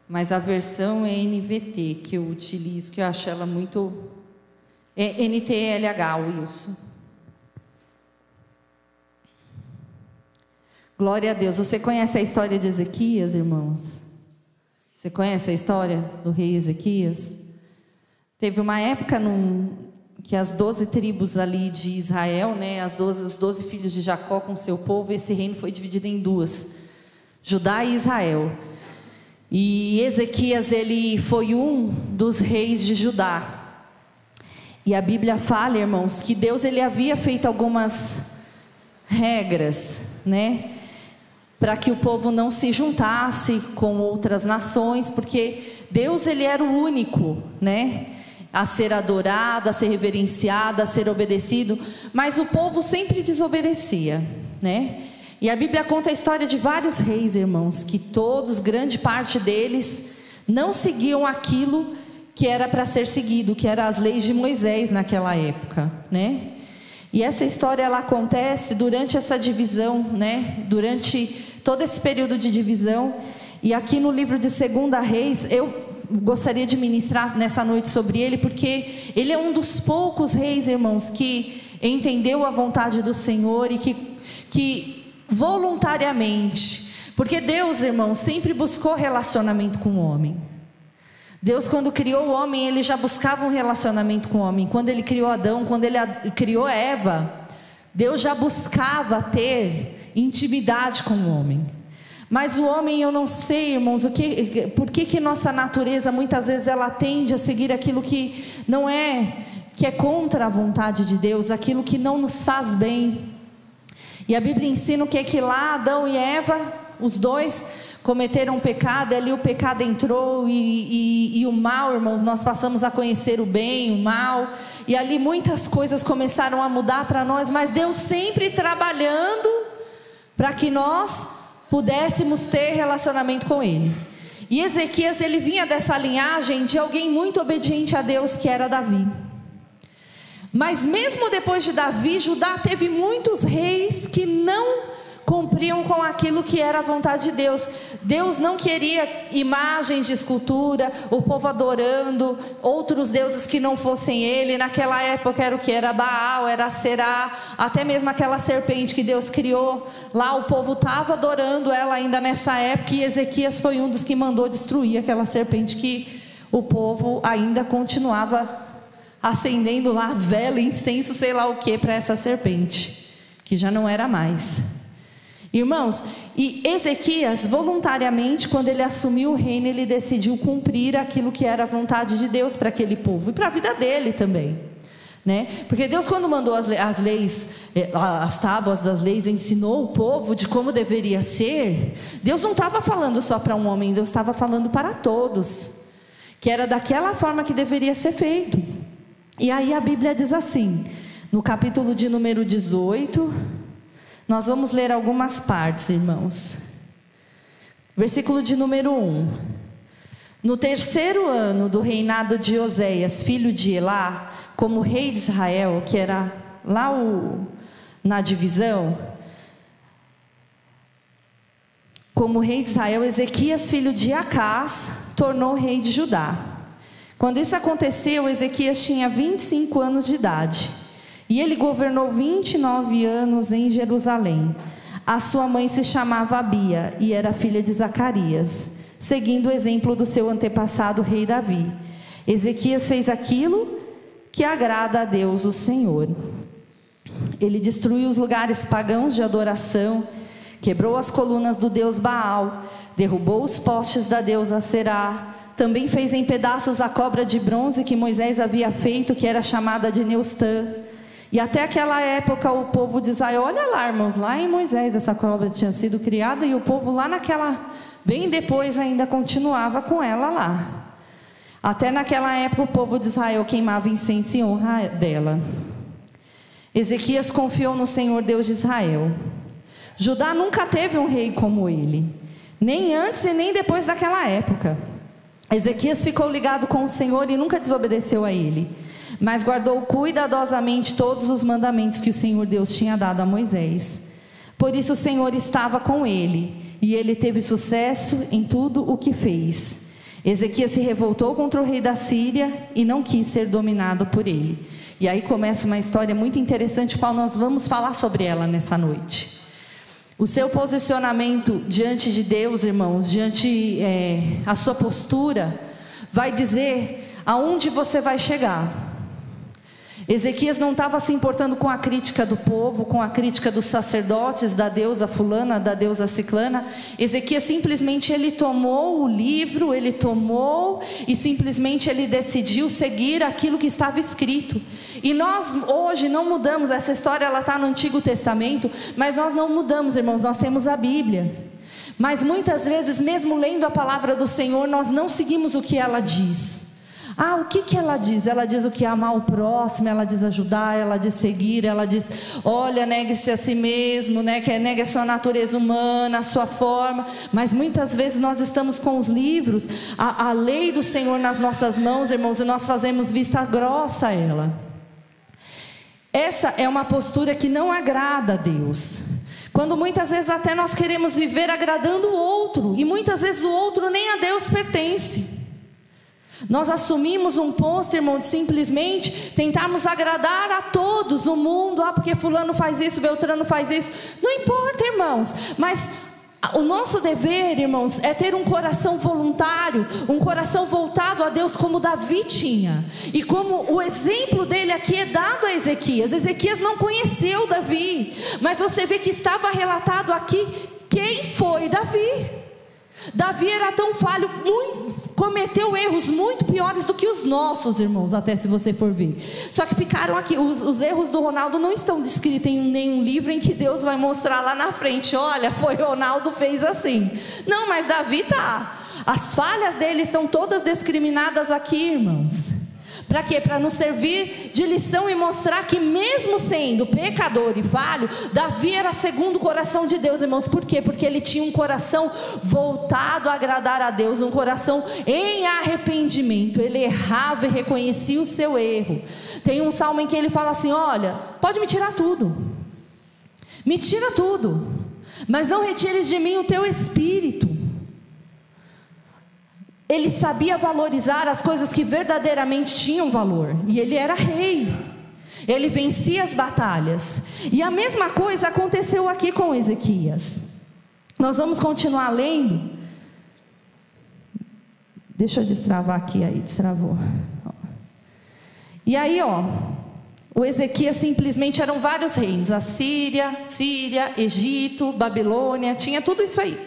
S3: mas a versão é NVT, que eu utilizo, que eu acho ela muito... É NTLH, Wilson. Glória a Deus. Você conhece a história de Ezequias, irmãos? Você conhece a história do rei Ezequias? Teve uma época que as 12 tribos ali de Israel, né, os 12 filhos de Jacó com seu povo, esse reino foi dividido em duas, Judá e Israel. E Ezequias, ele foi um dos reis de Judá. E a Bíblia fala, irmãos, que Deus, ele havia feito algumas regras, né, para que o povo não se juntasse com outras nações, porque Deus, ele era o único, né, a ser adorado, a ser reverenciado, a ser obedecido, mas o povo sempre desobedecia, né? E a Bíblia conta a história de vários reis, irmãos, que todos, grande parte deles, não seguiam aquilo que era para ser seguido, que eram as leis de Moisés naquela época, né? E essa história, ela acontece durante essa divisão, né? Durante todo esse período de divisão. E aqui no livro de 2 Reis, eu gostaria de ministrar nessa noite sobre ele, porque ele é um dos poucos reis, irmãos, que entendeu a vontade do Senhor e que voluntariamente, porque Deus, irmãos, sempre buscou relacionamento com o homem. Deus, quando criou o homem, ele já buscava um relacionamento com o homem. Quando ele criou Adão, quando ele criou Eva, Deus já buscava ter intimidade com o homem. Mas o homem, eu não sei, irmãos, por que nossa natureza muitas vezes ela tende a seguir aquilo que não é, que é contra a vontade de Deus, aquilo que não nos faz bem. E a Bíblia ensina o que é que lá Adão e Eva, os dois cometeram um pecado, e ali o pecado entrou e o mal, irmãos, nós passamos a conhecer o bem, o mal, e ali muitas coisas começaram a mudar para nós, mas Deus sempre trabalhando para que nós pudéssemos ter relacionamento com Ele. E Ezequias, ele vinha dessa linhagem de alguém muito obediente a Deus, que era Davi. Mas mesmo depois de Davi, Judá teve muitos reis que não cumpriam com aquilo que era a vontade de Deus. Deus não queria imagens de escultura, o povo adorando outros deuses que não fossem Ele. Naquela época era o que? Era Baal, era Será, até mesmo aquela serpente que Deus criou. Lá o povo estava adorando ela ainda nessa época, e Ezequias foi um dos que mandou destruir aquela serpente, que o povo ainda continuava acendendo lá vela, incenso, sei lá o que, para essa serpente. que já não era mais. Irmãos, e Ezequias, voluntariamente, quando ele assumiu o reino, ele decidiu cumprir aquilo que era a vontade de Deus para aquele povo e para a vida dele também, né? Porque Deus, quando mandou as leis, as tábuas das leis, ensinou o povo de como deveria ser. Deus não estava falando só para um homem, Deus estava falando para todos, que era daquela forma que deveria ser feito. E aí a Bíblia diz assim, no capítulo de número 18, nós vamos ler algumas partes, irmãos. Versículo de número 1. No 3º ano do reinado de Oséias, filho de Elá, como rei de Israel, que era lá na divisão, como rei de Israel, Ezequias, filho de Acás, tornou rei de Judá. Quando isso aconteceu, Ezequias tinha 25 anos de idade. E ele governou 29 anos em Jerusalém. A sua mãe se chamava Abia e era filha de Zacarias, seguindo o exemplo do seu antepassado rei Davi. Ezequias fez aquilo que agrada a Deus o Senhor. Ele destruiu os lugares pagãos de adoração, quebrou as colunas do deus Baal, derrubou os postes da deusa Será. Também fez em pedaços a cobra de bronze que Moisés havia feito, que era chamada de Neustã. E até aquela época o povo de Israel, olha lá, irmãos, lá em Moisés essa cobra tinha sido criada, e o povo lá bem depois ainda continuava com ela lá. Até naquela época o povo de Israel queimava incenso em honra dela. Ezequias confiou no Senhor Deus de Israel. Judá nunca teve um rei como ele, nem antes e nem depois daquela época. Ezequias ficou ligado com o Senhor e nunca desobedeceu a ele, mas guardou cuidadosamente todos os mandamentos que o Senhor Deus tinha dado a Moisés. Por isso o Senhor estava com ele, e ele teve sucesso em tudo o que fez. Ezequias se revoltou contra o rei da Síria e não quis ser dominado por ele. E aí começa uma história muito interessante, qual nós vamos falar sobre ela nessa noite. O seu posicionamento diante de Deus, irmãos, a sua postura, vai dizer aonde você vai chegar. Ezequias não estava se importando com a crítica do povo, com a crítica dos sacerdotes, da deusa fulana, da deusa ciclana. Ezequias simplesmente ele tomou o livro, e simplesmente ele decidiu seguir aquilo que estava escrito. E nós hoje não mudamos, essa história ela está no Antigo Testamento, mas nós não mudamos, irmãos, nós temos a Bíblia. Mas muitas vezes, mesmo lendo a palavra do Senhor, nós não seguimos o que ela diz. O que ela diz? Ela diz o que é amar o próximo, ela diz ajudar, ela diz seguir, ela diz, olha, negue-se a si mesmo, né? Negue a sua natureza humana, a sua forma. Mas muitas vezes nós estamos com os livros, a lei do Senhor nas nossas mãos, irmãos, e nós fazemos vista grossa a ela. Essa é uma postura que não agrada a Deus. Quando muitas vezes até nós queremos viver agradando o outro, e muitas vezes o outro nem a Deus pertence. Nós assumimos um posto, irmão, de simplesmente tentarmos agradar a todos, o mundo, porque fulano faz isso, Beltrano faz isso. Não importa, irmãos, mas o nosso dever, irmãos, é ter um coração voluntário, um coração voltado a Deus, como Davi tinha. E como o exemplo dele aqui é dado a Ezequias. Ezequias não conheceu Davi, mas você vê que estava relatado aqui quem foi Davi. Davi era tão falho, cometeu erros muito piores do que os nossos, irmãos, até se você for ver. Só que ficaram aqui, os erros do Ronaldo não estão descritos em nenhum livro em que Deus vai mostrar lá na frente, olha, foi Ronaldo fez assim. Não, mas Davi tá. As falhas dele estão todas discriminadas aqui, irmãos. Para quê? Para nos servir de lição e mostrar que mesmo sendo pecador e falho, Davi era segundo o coração de Deus, irmãos. Por quê? Porque ele tinha um coração voltado a agradar a Deus, um coração em arrependimento. Ele errava e reconhecia o seu erro. Tem um salmo em que ele fala assim, olha, pode me tirar tudo, me tira tudo, mas não retires de mim o teu espírito. Ele sabia valorizar as coisas que verdadeiramente tinham valor. E ele era rei. Ele vencia as batalhas. E a mesma coisa aconteceu aqui com Ezequias. Nós vamos continuar lendo. Deixa eu destravar aqui, aí destravou. E aí, O Ezequias simplesmente eram vários reinos, a Síria, Egito, Babilônia, tinha tudo isso aí.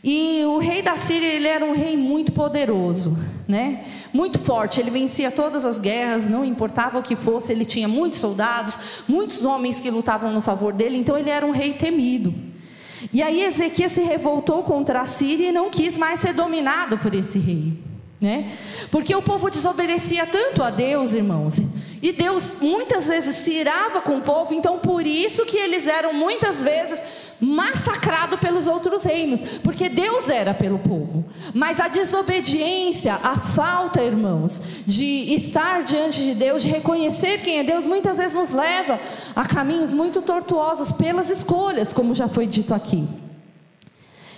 S3: E o rei da Síria, ele era um rei muito poderoso, né? Muito forte, ele vencia todas as guerras, não importava o que fosse, ele tinha muitos soldados, muitos homens que lutavam no favor dele, então ele era um rei temido. E aí Ezequias se revoltou contra a Síria e não quis mais ser dominado por esse rei, né? Porque o povo desobedecia tanto a Deus, irmãos, e Deus muitas vezes se irava com o povo, então por isso que eles eram muitas vezes massacrados pelos outros reinos, porque Deus era pelo povo, mas a desobediência, a falta, irmãos, de estar diante de Deus, de reconhecer quem é Deus, muitas vezes nos leva a caminhos muito tortuosos pelas escolhas, como já foi dito aqui.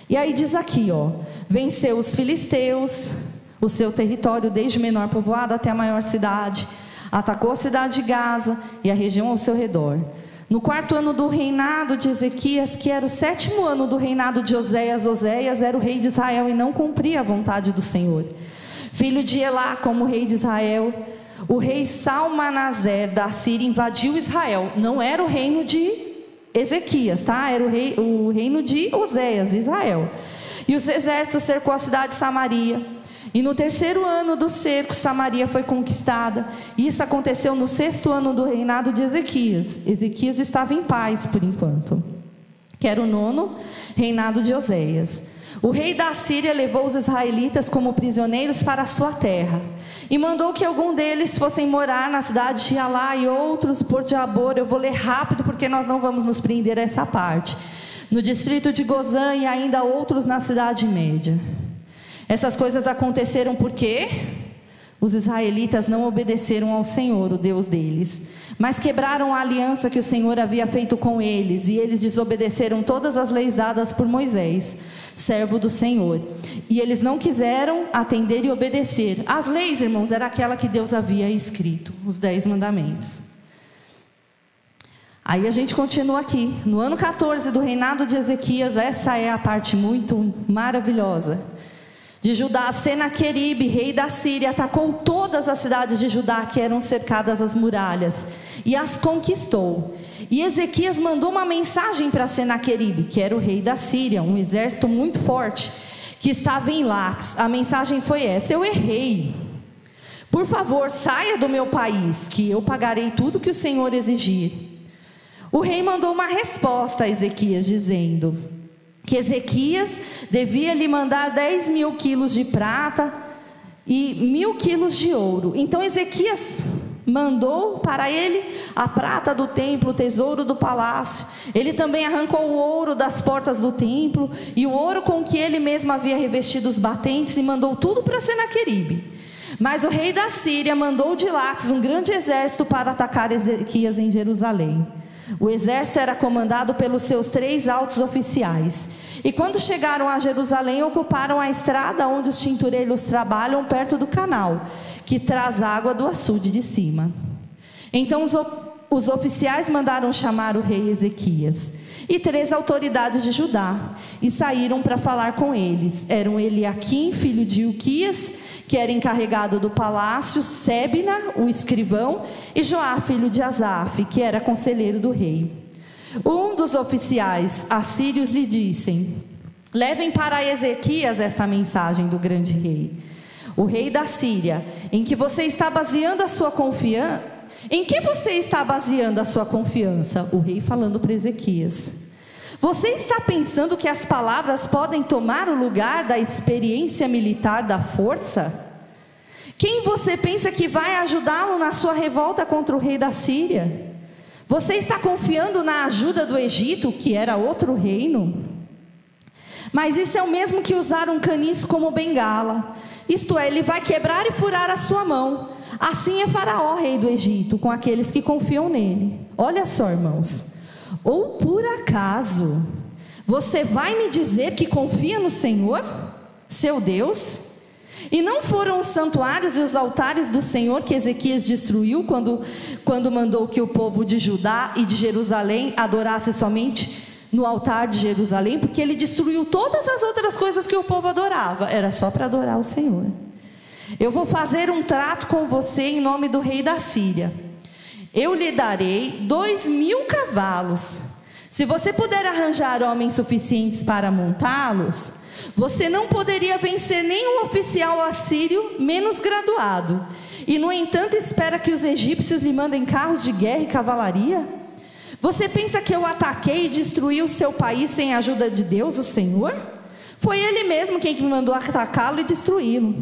S3: E aí diz aqui, ó, venceu os filisteus, o seu território desde o menor povoado até a maior cidade, atacou a cidade de Gaza e a região ao seu redor. No 4º ano do reinado de Ezequias, que era o 7º ano do reinado de Oséias, Oséias era o rei de Israel e não cumpria a vontade do Senhor. Filho de Elá, como rei de Israel, o rei Salmanaser da Síria invadiu Israel. Não era o reino de Ezequias, tá? Era o reino de Oséias, Israel. E os exércitos cercou a cidade de Samaria. E no 3º ano do cerco, Samaria foi conquistada. Isso aconteceu no 6º ano do reinado de Ezequias. Ezequias estava em paz por enquanto, que era o 9º reinado de Oséias. O rei da Síria levou os israelitas como prisioneiros para a sua terra, e mandou que algum deles fossem morar na cidade de Alá e outros por Jabor. Eu vou ler rápido porque nós não vamos nos prender a essa parte. No distrito de Gozã e ainda outros na cidade média. Essas coisas aconteceram porque os israelitas não obedeceram ao Senhor, o Deus deles, mas quebraram a aliança que o Senhor havia feito com eles, e eles desobedeceram todas as leis dadas por Moisés, servo do Senhor, e eles não quiseram atender e obedecer. As leis, irmãos, era aquela que Deus havia escrito, os 10 mandamentos. Aí a gente continua aqui, no ano 14 do reinado de Ezequias, essa é a parte muito maravilhosa. De Judá, Senaqueribe, rei da Síria, atacou todas as cidades de Judá que eram cercadas as muralhas e as conquistou. E Ezequias mandou uma mensagem para Senaqueribe, que era o rei da Síria, um exército muito forte, que estava em Lax. A mensagem foi essa: eu errei. Por favor, saia do meu país, que eu pagarei tudo que o Senhor exigir. O rei mandou uma resposta a Ezequias, dizendo que Ezequias devia lhe mandar 10.000 quilos de prata e 1.000 quilos de ouro. Então Ezequias mandou para ele a prata do templo, o tesouro do palácio. Ele também arrancou o ouro das portas do templo e o ouro com que ele mesmo havia revestido os batentes, e mandou tudo para Senaqueribe. Mas o rei da Síria mandou de Lax um grande exército para atacar Ezequias em Jerusalém. O exército era comandado pelos seus 3 altos oficiais. E quando chegaram a Jerusalém, ocuparam a estrada onde os tintureiros trabalham, perto do canal, que traz água do açude de cima. Então os oficiais mandaram chamar o rei Ezequias e 3 autoridades de Judá, e saíram para falar com eles. Eram Eliaquim, filho de Ilquias, que era encarregado do palácio, Sebna, o escrivão, e Joá, filho de Asaf, que era conselheiro do rei. Um dos oficiais assírios lhe disse: levem para Ezequias esta mensagem do grande rei, o rei da Síria, em que você está baseando a sua confiança. Em que você está baseando a sua confiança? O rei falando para Ezequias. Você está pensando que as palavras podem tomar o lugar da experiência militar da força? Quem você pensa que vai ajudá-lo na sua revolta contra o rei da Síria? Você está confiando na ajuda do Egito, que era outro reino? Mas isso é o mesmo que usar um caniço como bengala. Isto é, ele vai quebrar e furar a sua mão. Assim é Faraó, rei do Egito, com aqueles que confiam nele. Olha só, irmãos. Ou por acaso você vai me dizer que confia no Senhor, seu Deus? E não foram os santuários e os altares do Senhor que Ezequias destruiu quando mandou que o povo de Judá e de Jerusalém adorasse somente no altar de Jerusalém? Porque ele destruiu todas as outras coisas que o povo adorava, era só para adorar o Senhor. Eu vou fazer um trato com você em nome do rei da Síria. eu lhe darei 2.000 cavalos. Se você puder arranjar homens suficientes para montá-los, você não poderia vencer nenhum oficial assírio menos graduado. E no entanto espera que os egípcios lhe mandem carros de guerra e cavalaria? Você pensa que eu ataquei e destruí o seu país sem a ajuda de Deus, o Senhor? Foi Ele mesmo quem me mandou atacá-lo e destruí-lo.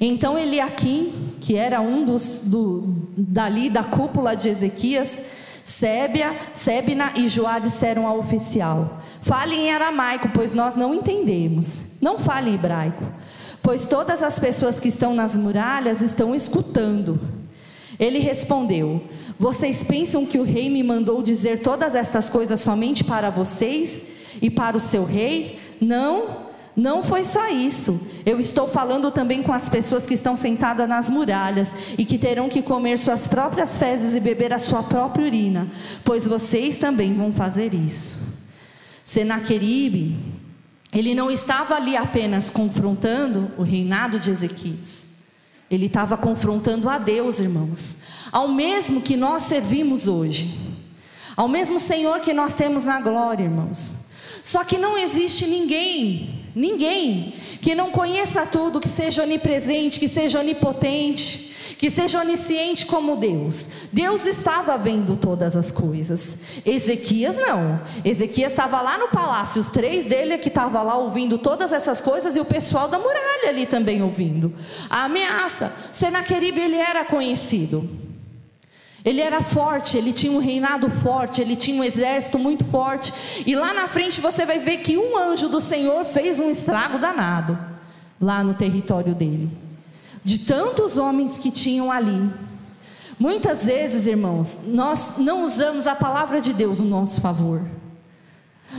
S3: Então Eliaquim, que era um dali da cúpula de Ezequias, Sebna e Joá disseram ao oficial: fale em aramaico, pois nós não entendemos. Não fale em hebraico, pois todas as pessoas que estão nas muralhas estão escutando. Ele respondeu: vocês pensam que o rei me mandou dizer todas estas coisas somente para vocês e para o seu rei? Não foi só isso. Eu estou falando também com as pessoas que estão sentadas nas muralhas e que terão que comer suas próprias fezes e beber a sua própria urina, pois vocês também vão fazer isso. Senaqueribe, ele não estava ali apenas confrontando o reinado de Ezequias. Ele estava confrontando a Deus, irmãos, ao mesmo que nós servimos hoje, ao mesmo Senhor que nós temos na glória, irmãos. Só que não existe ninguém que não conheça tudo, que seja onipresente, que seja onipotente, que seja onisciente como Deus. Deus estava vendo todas as coisas. Ezequias não. Ezequias estava lá no palácio, os 3 dele que estavam lá ouvindo todas essas coisas, e o pessoal da muralha ali também ouvindo a ameaça. Senaqueribe, ele era conhecido, ele era forte, ele tinha um reinado forte, ele tinha um exército muito forte. E lá na frente você vai ver que um anjo do Senhor fez um estrago danado lá no território dele, de tantos homens que tinham ali. Muitas vezes, irmãos, nós não usamos a palavra de Deus no nosso favor.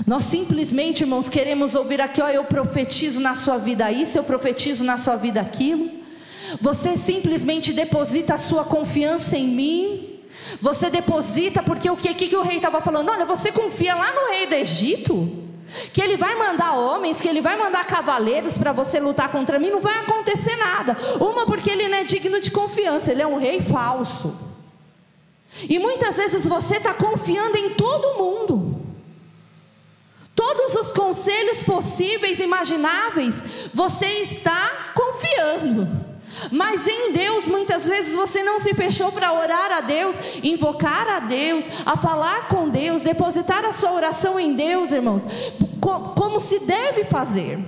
S3: Nós simplesmente, irmãos, queremos ouvir aqui: ó, eu profetizo na sua vida isso, eu profetizo na sua vida aquilo. Você simplesmente deposita a sua confiança em mim. Você deposita porque o que o rei estava falando? Olha, você confia lá no rei do Egito, que ele vai mandar homens, que ele vai mandar cavaleiros para você lutar contra mim? Não vai acontecer nada. Porque ele não é digno de confiança, ele é um rei falso. E muitas vezes você está confiando em todo mundo, todos os conselhos possíveis, imagináveis, você está confiando. Mas em Deus, muitas vezes você não se fechou para orar a Deus, invocar a Deus, a falar com Deus, depositar a sua oração em Deus, irmãos, como se deve fazer.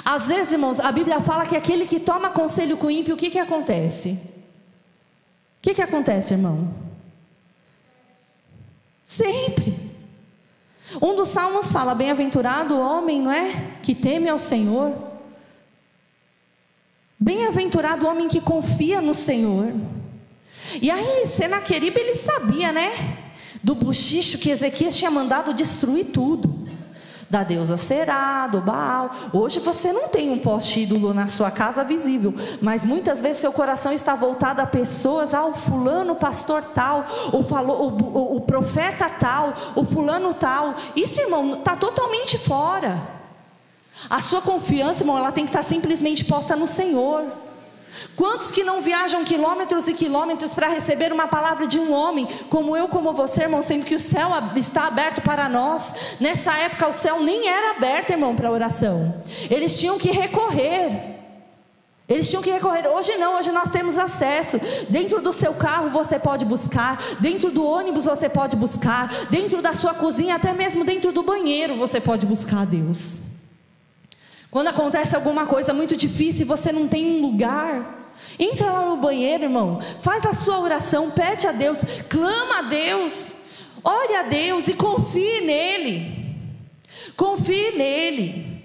S3: Às vezes, irmãos, a Bíblia fala que aquele que toma conselho com o ímpio, o que acontece? O que acontece, irmão? Sempre. Um dos salmos fala: bem-aventurado o homem, não é? Que teme ao Senhor. Bem-aventurado o homem que confia no Senhor. E aí Senaqueribe, ele sabia, né, do bochicho que Ezequias tinha mandado destruir tudo, da deusa Será, do Baal. Hoje você não tem um poste ídolo na sua casa visível, mas muitas vezes seu coração está voltado a pessoas: o fulano pastor tal, o profeta tal, o fulano tal. Isso, irmão, está totalmente fora. A sua confiança, irmão, ela tem que estar simplesmente posta no Senhor. Quantos que não viajam quilômetros e quilômetros para receber uma palavra de um homem, como eu, como você, irmão, sendo que o céu está aberto para nós? Nessa época o céu nem era aberto, irmão, para oração. Eles tinham que recorrer. Hoje não, hoje nós temos acesso. Dentro do seu carro você pode buscar, dentro do ônibus você pode buscar, dentro da sua cozinha, até mesmo dentro do banheiro você pode buscar a Deus. Quando acontece alguma coisa muito difícil e você não tem um lugar, entra lá no banheiro, irmão, faz a sua oração, pede a Deus, clama a Deus, ore a Deus e confie nele. Confie nele.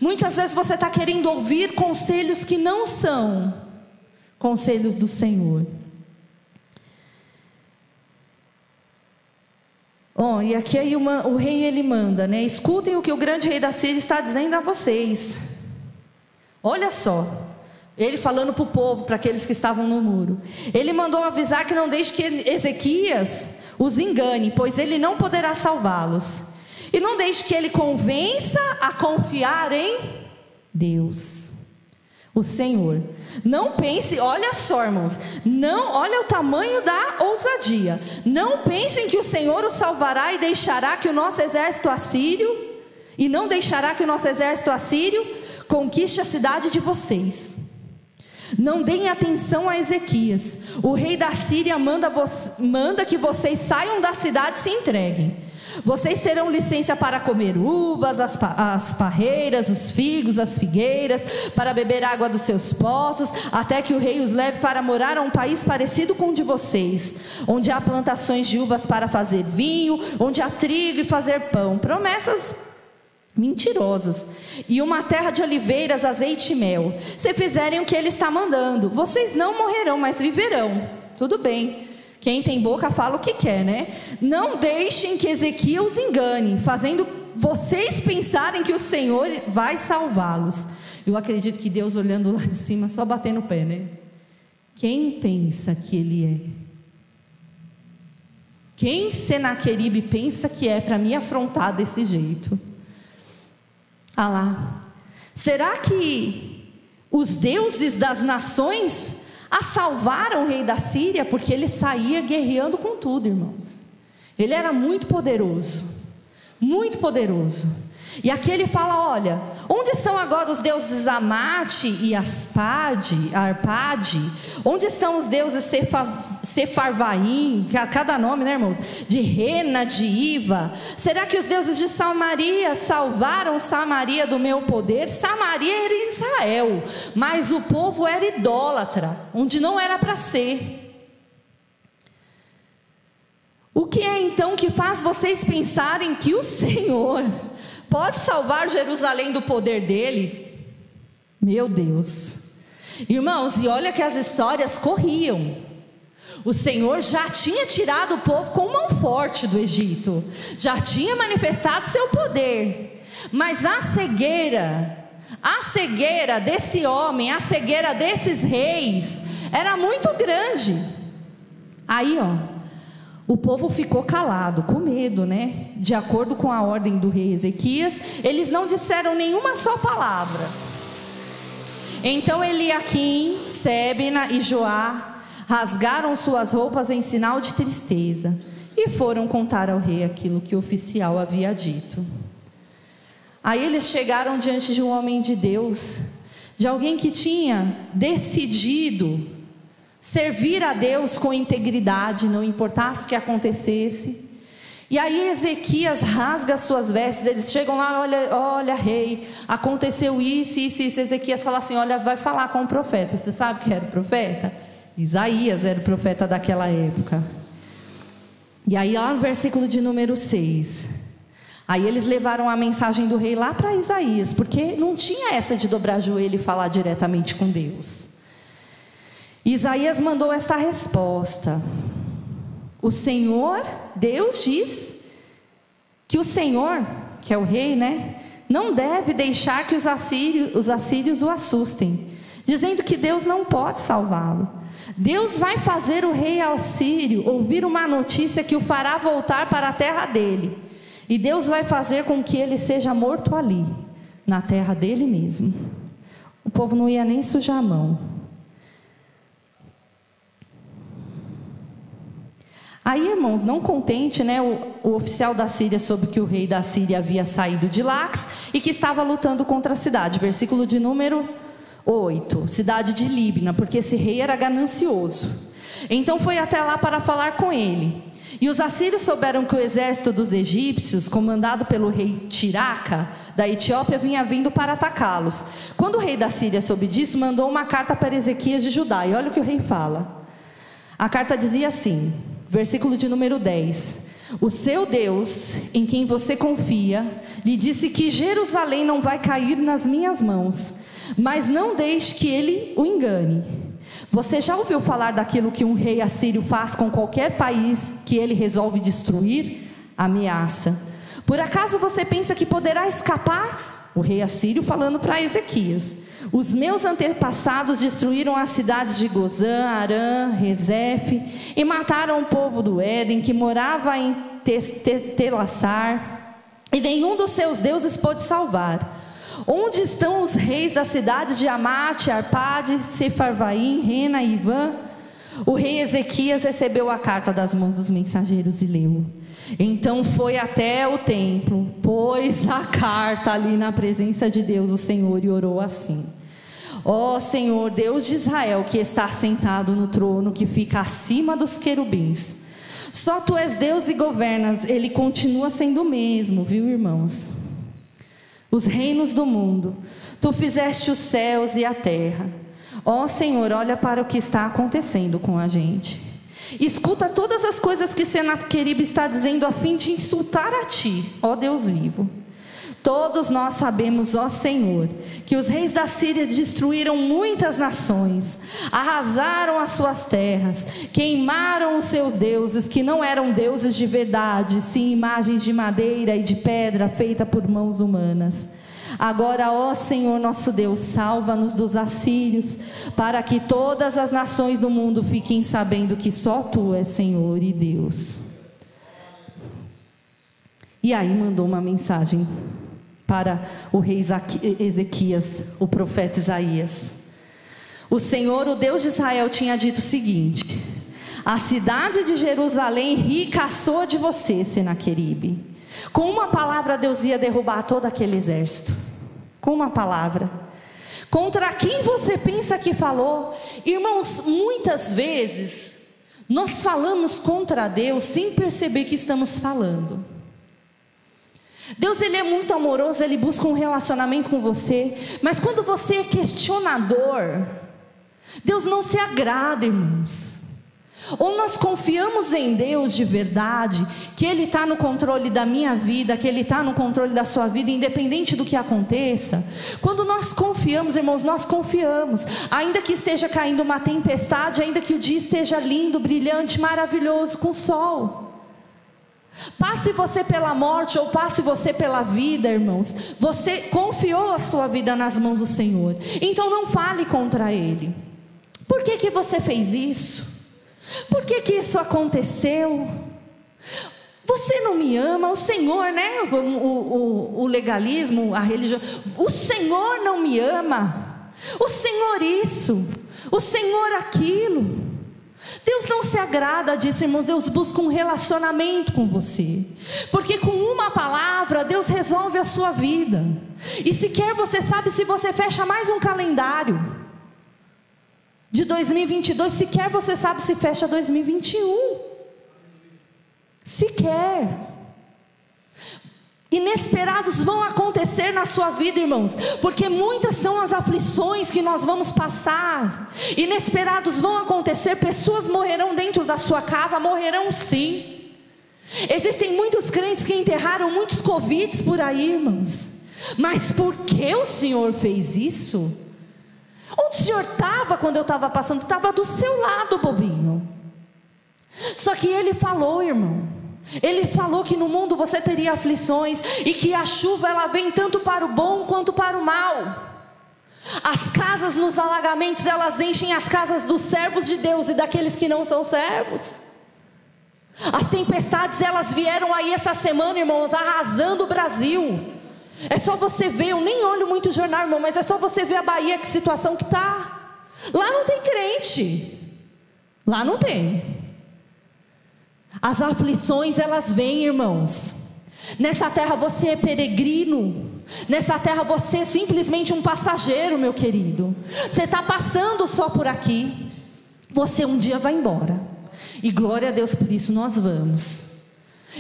S3: Muitas vezes você está querendo ouvir conselhos que não são conselhos do Senhor. E aqui aí o rei, ele manda, né? Escutem o que o grande rei da Síria está dizendo a vocês. Olha só, ele falando para o povo, para aqueles que estavam no muro. Ele mandou avisar que não deixe que Ezequias os engane, pois ele não poderá salvá-los. E não deixe que ele convença a confiar em Deus. o Senhor. Não pense, olha só, irmãos, não, olha o tamanho da ousadia. Não pensem que o Senhor os salvará e deixará que o nosso exército assírio, e não deixará que o nosso exército assírio conquiste a cidade de vocês. Não deem atenção a Ezequias. O rei da Síria manda que vocês saiam da cidade e se entreguem. Vocês terão licença para comer uvas, as parreiras, os figos, as figueiras, para beber água dos seus poços, até que o rei os leve para morar a um país parecido com o de vocês, onde há plantações de uvas para fazer vinho, onde há trigo e fazer pão. Promessas mentirosas. E uma terra de oliveiras, azeite e mel. Se fizerem o que ele está mandando, vocês não morrerão, mas viverão. Tudo bem. Quem tem boca fala o que quer, né? Não deixem que Ezequias os engane, fazendo vocês pensarem que o Senhor vai salvá-los. Eu acredito que Deus, olhando lá de cima, só batendo o pé, né? Quem pensa que Ele é? Quem Senaqueribe pensa que é para me afrontar desse jeito? Ah lá. Será que os deuses das nações a salvaram o rei da Síria? Porque ele saía guerreando com tudo, irmãos. Ele era muito poderoso. Muito poderoso. E aqui ele fala, olha, onde estão agora os deuses Amate e Arpade? Onde estão os deuses Sefarvaim? Cada nome, né, irmãos? De Rena, de Iva. Será que os deuses de Samaria salvaram Samaria do meu poder? Samaria era Israel, mas o povo era idólatra, onde não era para ser. O que é então que faz vocês pensarem que o Senhor pode salvar Jerusalém do poder dele? Meu Deus. Irmãos, e olha que as histórias corriam. O Senhor já tinha tirado o povo com mão forte do Egito, já tinha manifestado seu poder, mas a cegueira desse homem, a cegueira desses reis era muito grande. Aí, o povo ficou calado, com medo, né? De acordo com a ordem do rei Ezequias, eles não disseram nenhuma só palavra. Então Eliaquim, Sebna e Joá rasgaram suas roupas em sinal de tristeza e foram contar ao rei aquilo que o oficial havia dito. Aí eles chegaram diante de um homem de Deus, de alguém que tinha decidido servir a Deus com integridade, não importasse o que acontecesse. E aí Ezequias rasga suas vestes. Eles chegam lá, olha rei, aconteceu isso. Ezequias fala assim, olha, vai falar com o profeta. Você sabe quem era o profeta? Isaías era o profeta daquela época. E aí lá no versículo de número 6, aí eles levaram a mensagem do rei lá para Isaías, porque não tinha essa de dobrar joelho e falar diretamente com Deus. Isaías mandou esta resposta: o Senhor, Deus diz que o Senhor, que é o rei, né, não deve deixar que os assírios o assustem, dizendo que Deus não pode salvá-lo. Deus vai fazer o rei assírio ouvir uma notícia que o fará voltar para a terra dele, e Deus vai fazer com que ele seja morto ali, na terra dele mesmo. O povo não ia nem sujar a mão. Aí, irmãos, não contente, né, o oficial da Síria soube que o rei da Síria havia saído de Laques e que estava lutando contra a cidade. Versículo de número 8, cidade de Líbna, porque esse rei era ganancioso. Então foi até lá para falar com ele. E os assírios souberam que o exército dos egípcios, comandado pelo rei Tiraca, da Etiópia, vinha vindo para atacá-los. Quando o rei da Síria soube disso, mandou uma carta para Ezequias de Judá. E olha o que o rei fala. A carta dizia assim, versículo de número 10: o seu Deus, em quem você confia, lhe disse que Jerusalém não vai cair nas minhas mãos, mas não deixe que ele o engane. Você já ouviu falar daquilo que um rei assírio faz com qualquer país que ele resolve destruir? Ameaça. Por acaso você pensa que poderá escapar? O rei assírio falando para Ezequias: os meus antepassados destruíram as cidades de Gozã, Arã, Rezefe, e mataram o povo do Éden, que morava em Telassar, e nenhum dos seus deuses pôde salvar. Onde estão os reis das cidades de Amate, Arpade, Sefarvaim, Rena e Ivã? O rei Ezequias recebeu a carta das mãos dos mensageiros e leu. Então foi até o templo, pôs a carta ali na presença de Deus, o Senhor, e orou assim: ó Senhor, Deus de Israel, que está sentado no trono que fica acima dos querubins, só Tu és Deus e governas. Ele continua sendo o mesmo, viu, irmãos? Os reinos do mundo, Tu fizeste os céus e a terra. Ó Senhor, olha para o que está acontecendo com a gente. Escuta todas as coisas que Senaqueribe está dizendo a fim de insultar a Ti, ó Deus vivo. Todos nós sabemos, ó Senhor, que os reis da Síria destruíram muitas nações, arrasaram as suas terras, queimaram os seus deuses, que não eram deuses de verdade, sim imagens de madeira e de pedra feita por mãos humanas. Agora, ó Senhor nosso Deus, salva-nos dos assírios, para que todas as nações do mundo fiquem sabendo que só Tu és Senhor e Deus. E aí mandou uma mensagem para o rei Ezequias, o profeta Isaías. O Senhor, o Deus de Israel, tinha dito o seguinte: a cidade de Jerusalém ricaçou de você, Senaqueribe. Com uma palavra Deus ia derrubar todo aquele exército. Com uma palavra. Contra quem você pensa que falou? Irmãos, muitas vezes nós falamos contra Deus sem perceber que estamos falando. Deus, Ele é muito amoroso, Ele busca um relacionamento com você, mas quando você é questionador, Deus não se agrada, irmãos. Ou nós confiamos em Deus de verdade, que Ele está no controle da minha vida, que Ele está no controle da sua vida, independente do que aconteça. Quando nós confiamos, irmãos, nós confiamos, ainda que esteja caindo uma tempestade, ainda que o dia esteja lindo, brilhante, maravilhoso, com sol. Passe você pela morte ou passe você pela vida, irmãos, você confiou a sua vida nas mãos do Senhor, então não fale contra Ele. Por que você fez isso? Por que isso aconteceu? Você não me ama? O Senhor, né? O legalismo, a religião, o Senhor não me ama, o Senhor isso, o Senhor aquilo. Deus não se agrada disso, irmãos. Deus busca um relacionamento com você, porque com uma palavra Deus resolve a sua vida. E sequer você sabe, se você fecha mais um calendário de 2022, sequer você sabe se fecha 2021, sequer. Inesperados vão acontecer na sua vida, irmãos, porque muitas são as aflições que nós vamos passar. Inesperados vão acontecer, pessoas morrerão dentro da sua casa, morrerão sim. Existem muitos crentes que enterraram muitos Covids por aí, irmãos. Mas por que o Senhor fez isso? Onde o Senhor estava quando eu estava passando? Estava do seu lado, bobinho. Só que Ele falou, irmão, Ele falou que no mundo você teria aflições, e que a chuva ela vem tanto para o bom quanto para o mal. As casas nos alagamentos, elas enchem as casas dos servos de Deus e daqueles que não são servos. As tempestades, elas vieram aí essa semana, irmãos, arrasando o Brasil. É só você ver, eu nem olho muito o jornal, irmão, mas é só você ver a Bahia, que situação que está. Lá não tem crente, lá não tem. As aflições, elas vêm, irmãos. Nessa terra você é peregrino, nessa terra você é simplesmente um passageiro, meu querido. Você está passando só por aqui, você um dia vai embora, e glória a Deus por isso. Nós vamos.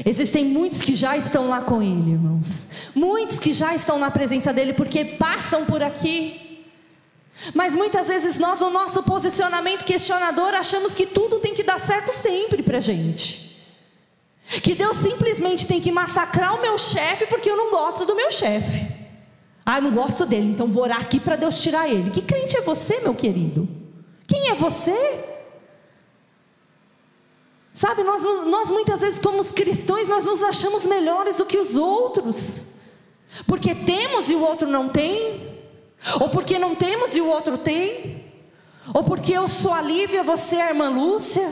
S3: Existem muitos que já estão lá com Ele, irmãos, muitos que já estão na presença dEle, porque passam por aqui. Mas muitas vezes nós, no nosso posicionamento questionador, achamos que tudo tem que dar certo sempre pra gente, que Deus simplesmente tem que massacrar o meu chefe porque eu não gosto do meu chefe. Ah, eu não gosto dele, então vou orar aqui para Deus tirar ele. Que crente é você, meu querido? Quem é você? Sabe, nós muitas vezes, como cristãos, nós nos achamos melhores do que os outros, porque temos e o outro não tem, ou porque não temos e o outro tem, ou porque eu sou a Lívia, você é a irmã Lúcia,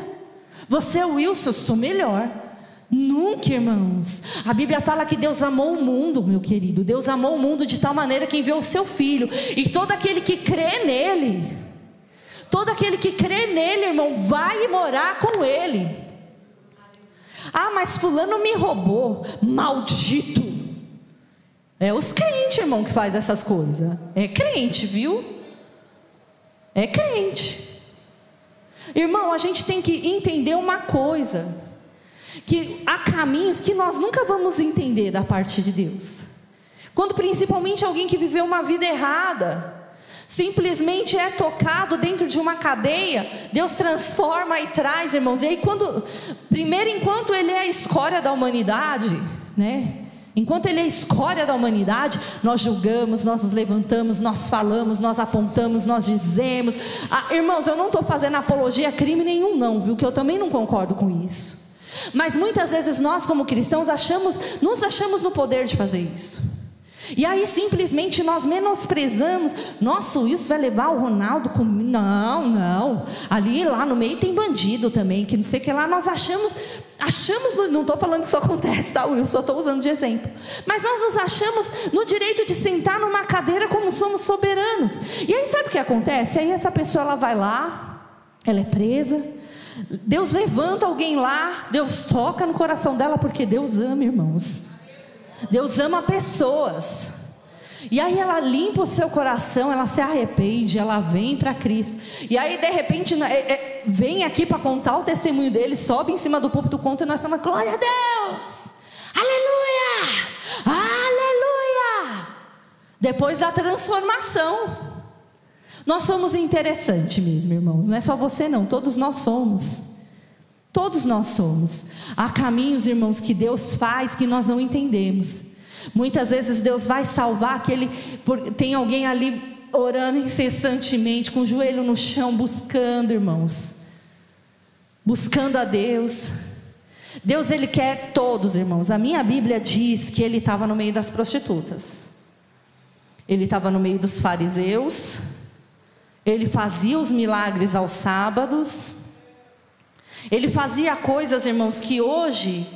S3: você é o Wilson, eu sou melhor. Nunca, irmãos. A Bíblia fala que Deus amou o mundo, meu querido. Deus amou o mundo de tal maneira que enviou o seu Filho. E todo aquele que crê nele, irmão, vai morar com ele. Ah, mas fulano me roubou. Maldito. É os crentes, irmão, que faz essas coisas. É crente, viu? É crente. Irmão, a gente tem que entender uma coisa, que há caminhos que nós nunca vamos entender da parte de Deus. Quando principalmente alguém que viveu uma vida errada, simplesmente é tocado dentro de uma cadeia, Deus transforma e traz, irmãos. E aí primeiro, enquanto ele é a escória da humanidade, né? Enquanto ele é a escória da humanidade, nós julgamos, nós nos levantamos, nós falamos, nós apontamos, nós dizemos. Irmãos, eu não estou fazendo apologia a crime nenhum não, viu? Que eu também não concordo com isso. Mas muitas vezes nós como cristãos nos achamos no poder de fazer isso. E aí simplesmente nós menosprezamos. Nossa, o Wilson vai levar o Ronaldo comigo. Não. Ali lá no meio tem bandido também, que não sei o que lá. Nós achamos, não estou falando que isso acontece, tá, Wilson? Só estou usando de exemplo. Mas nós nos achamos no direito de sentar numa cadeira como somos soberanos. E aí sabe o que acontece? Aí essa pessoa, ela vai lá, ela é presa. Deus levanta alguém lá, Deus toca no coração dela, porque Deus ama, irmãos. Deus ama pessoas. E aí ela limpa o seu coração, ela se arrepende, ela vem para Cristo. E aí de repente vem aqui para contar o testemunho dele, sobe em cima do púlpito, conta, e nós estamos, glória a Deus, aleluia, aleluia. Depois da transformação, nós somos interessantes mesmo, irmãos. Não é só você não, todos nós somos. Todos nós somos. Há caminhos, irmãos, que Deus faz que nós não entendemos. Muitas vezes Deus vai salvar tem alguém ali orando incessantemente, com o joelho no chão, buscando, irmãos, buscando a Deus. Deus, Ele quer todos, irmãos. A minha Bíblia diz que Ele estava no meio das prostitutas, Ele estava no meio dos fariseus, Ele fazia os milagres aos sábados. Ele fazia coisas, irmãos, que hoje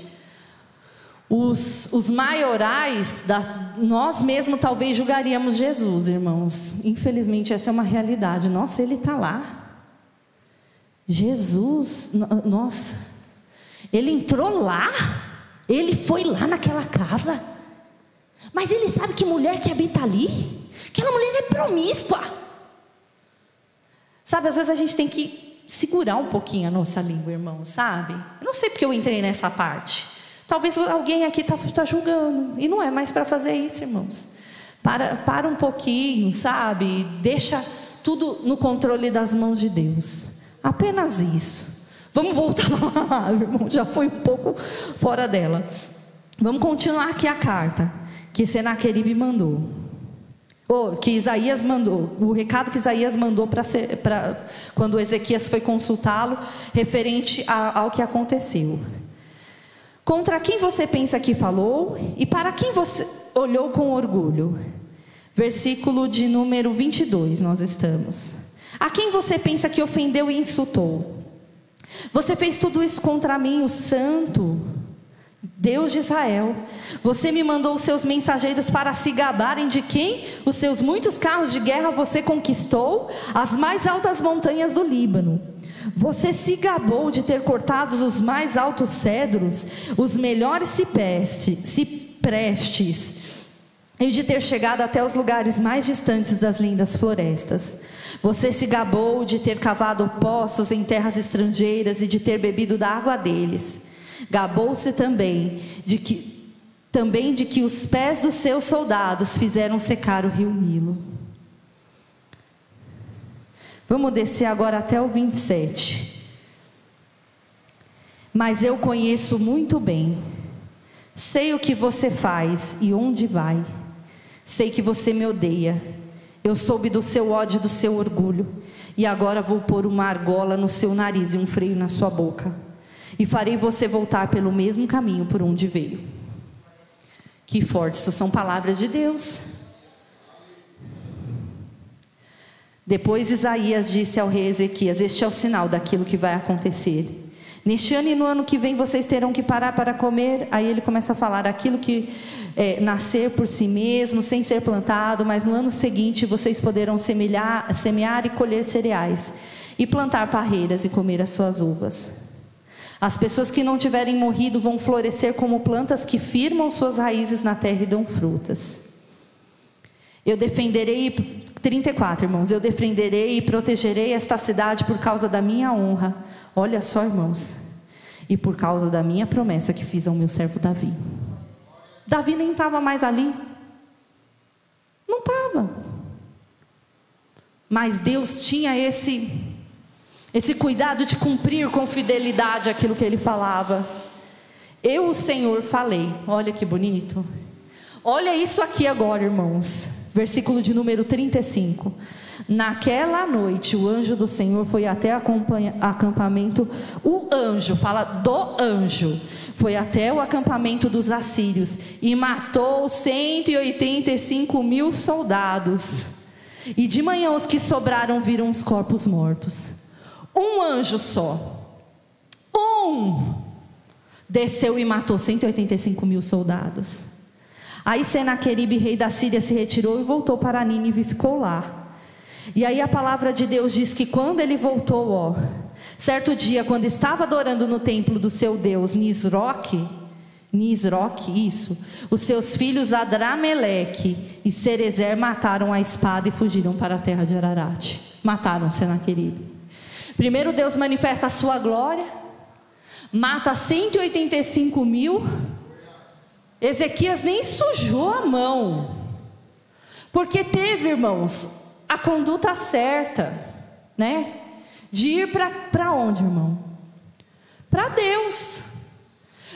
S3: os maiorais, nós mesmos talvez julgaríamos Jesus, irmãos. Infelizmente essa é uma realidade. Nossa, ele está lá. Jesus, nossa, ele entrou lá, ele foi lá naquela casa. Mas ele sabe que mulher que habita ali, aquela mulher é promíscua. Sabe, às vezes a gente tem que segurar um pouquinho a nossa língua, irmão, sabe? Eu não sei porque eu entrei nessa parte. Talvez alguém aqui está julgando, e não é mais para fazer isso, irmãos. Para um pouquinho, sabe? Deixa tudo no controle das mãos de Deus. Apenas isso. Vamos voltar lá, irmão, já foi um pouco fora dela. Vamos continuar aqui a carta que Senaqueribe mandou. Que Isaías mandou, o recado que Isaías mandou quando Ezequias foi consultá-lo, referente ao que aconteceu. Contra quem você pensa que falou, e para quem você olhou com orgulho? Versículo de número 22, nós estamos. A quem você pensa que ofendeu e insultou? Você fez tudo isso contra mim, o Santo Deus de Israel. Você me mandou os seus mensageiros para se gabarem de quem? Os seus muitos carros de guerra você conquistou, as mais altas montanhas do Líbano. Você se gabou de ter cortado os mais altos cedros, os melhores ciprestes, e de ter chegado até os lugares mais distantes das lindas florestas. Você se gabou de ter cavado poços em terras estrangeiras e de ter bebido da água deles. Gabou-se também de que os pés dos seus soldados fizeram secar o rio Nilo. Vamos descer agora até o 27. Mas eu conheço muito bem, sei o que você faz e onde vai. Sei que você me odeia. Eu soube do seu ódio e do seu orgulho, e agora vou pôr uma argola no seu nariz e um freio na sua boca, e farei você voltar pelo mesmo caminho por onde veio. Que forte, isso são palavras de Deus. Depois Isaías disse ao rei Ezequias: este é o sinal daquilo que vai acontecer. Neste ano e no ano que vem vocês terão que parar para comer. Aí ele começa a falar aquilo que nascer por si mesmo, sem ser plantado, mas no ano seguinte vocês poderão semear e colher cereais, e plantar parreiras e comer as suas uvas. As pessoas que não tiverem morrido vão florescer como plantas que firmam suas raízes na terra e dão frutas. Eu defenderei, 34 irmãos, eu defenderei e protegerei esta cidade por causa da minha honra. Olha só, irmãos, e por causa da minha promessa que fiz ao meu servo Davi. Davi nem estava mais ali, não estava, mas Deus tinha esse cuidado de cumprir com fidelidade aquilo que ele falava. Eu, o Senhor, falei. Olha que bonito. Olha isso aqui agora, irmãos. Versículo de número 35. Naquela noite o anjo do Senhor foi até o acampamento. O anjo, fala do anjo, foi até o acampamento dos assírios e matou 185.000 soldados. E de manhã os que sobraram viram os corpos mortos. Um anjo só, desceu e matou 185.000 soldados. Aí Senaqueribe, rei da Síria, se retirou e voltou para Nínive e ficou lá. E aí a palavra de Deus diz que quando ele voltou, certo dia, quando estava adorando no templo do seu Deus Nisroque, os seus filhos Adrameleque e Cerezer mataram a espada e fugiram para a terra de Ararat. Mataram Senaqueribe. Primeiro Deus manifesta a sua glória, mata 185.000. Ezequias nem sujou a mão, porque teve, irmãos, a conduta certa, né? De ir para onde, irmão? Para Deus.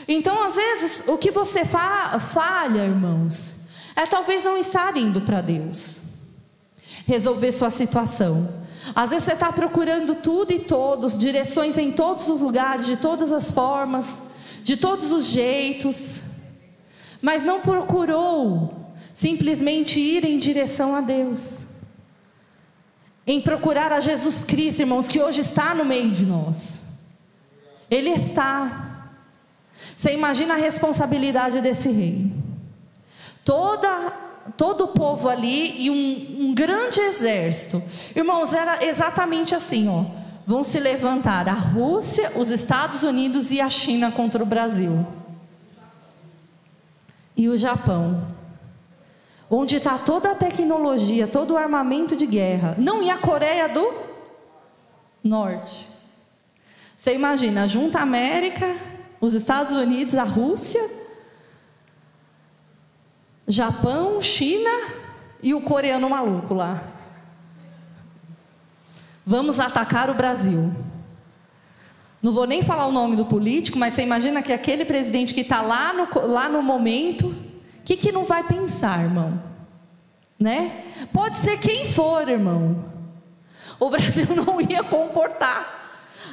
S3: Então, às vezes, o que você falha, irmãos, é talvez não estar indo para Deus, resolver sua situação. Às vezes você está procurando tudo e todos, direções em todos os lugares, de todas as formas, de todos os jeitos, mas não procurou simplesmente ir em direção a Deus, em procurar a Jesus Cristo, irmãos, que hoje está no meio de nós. Ele está. Você imagina a responsabilidade desse rei, todo o povo ali e um grande exército. Irmãos, era exatamente assim, vão se levantar a Rússia, os Estados Unidos e a China contra o Brasil. E o Japão, onde está toda a tecnologia, todo o armamento de guerra. Não, e a Coreia do Norte. Você imagina, junta a América, os Estados Unidos, a Rússia, Japão, China e o coreano maluco lá. Vamos atacar o Brasil. Não vou nem falar o nome do político, mas você imagina que aquele presidente que está lá no momento, o que não vai pensar, irmão? Né? Pode ser quem for, irmão. O Brasil não ia comportar.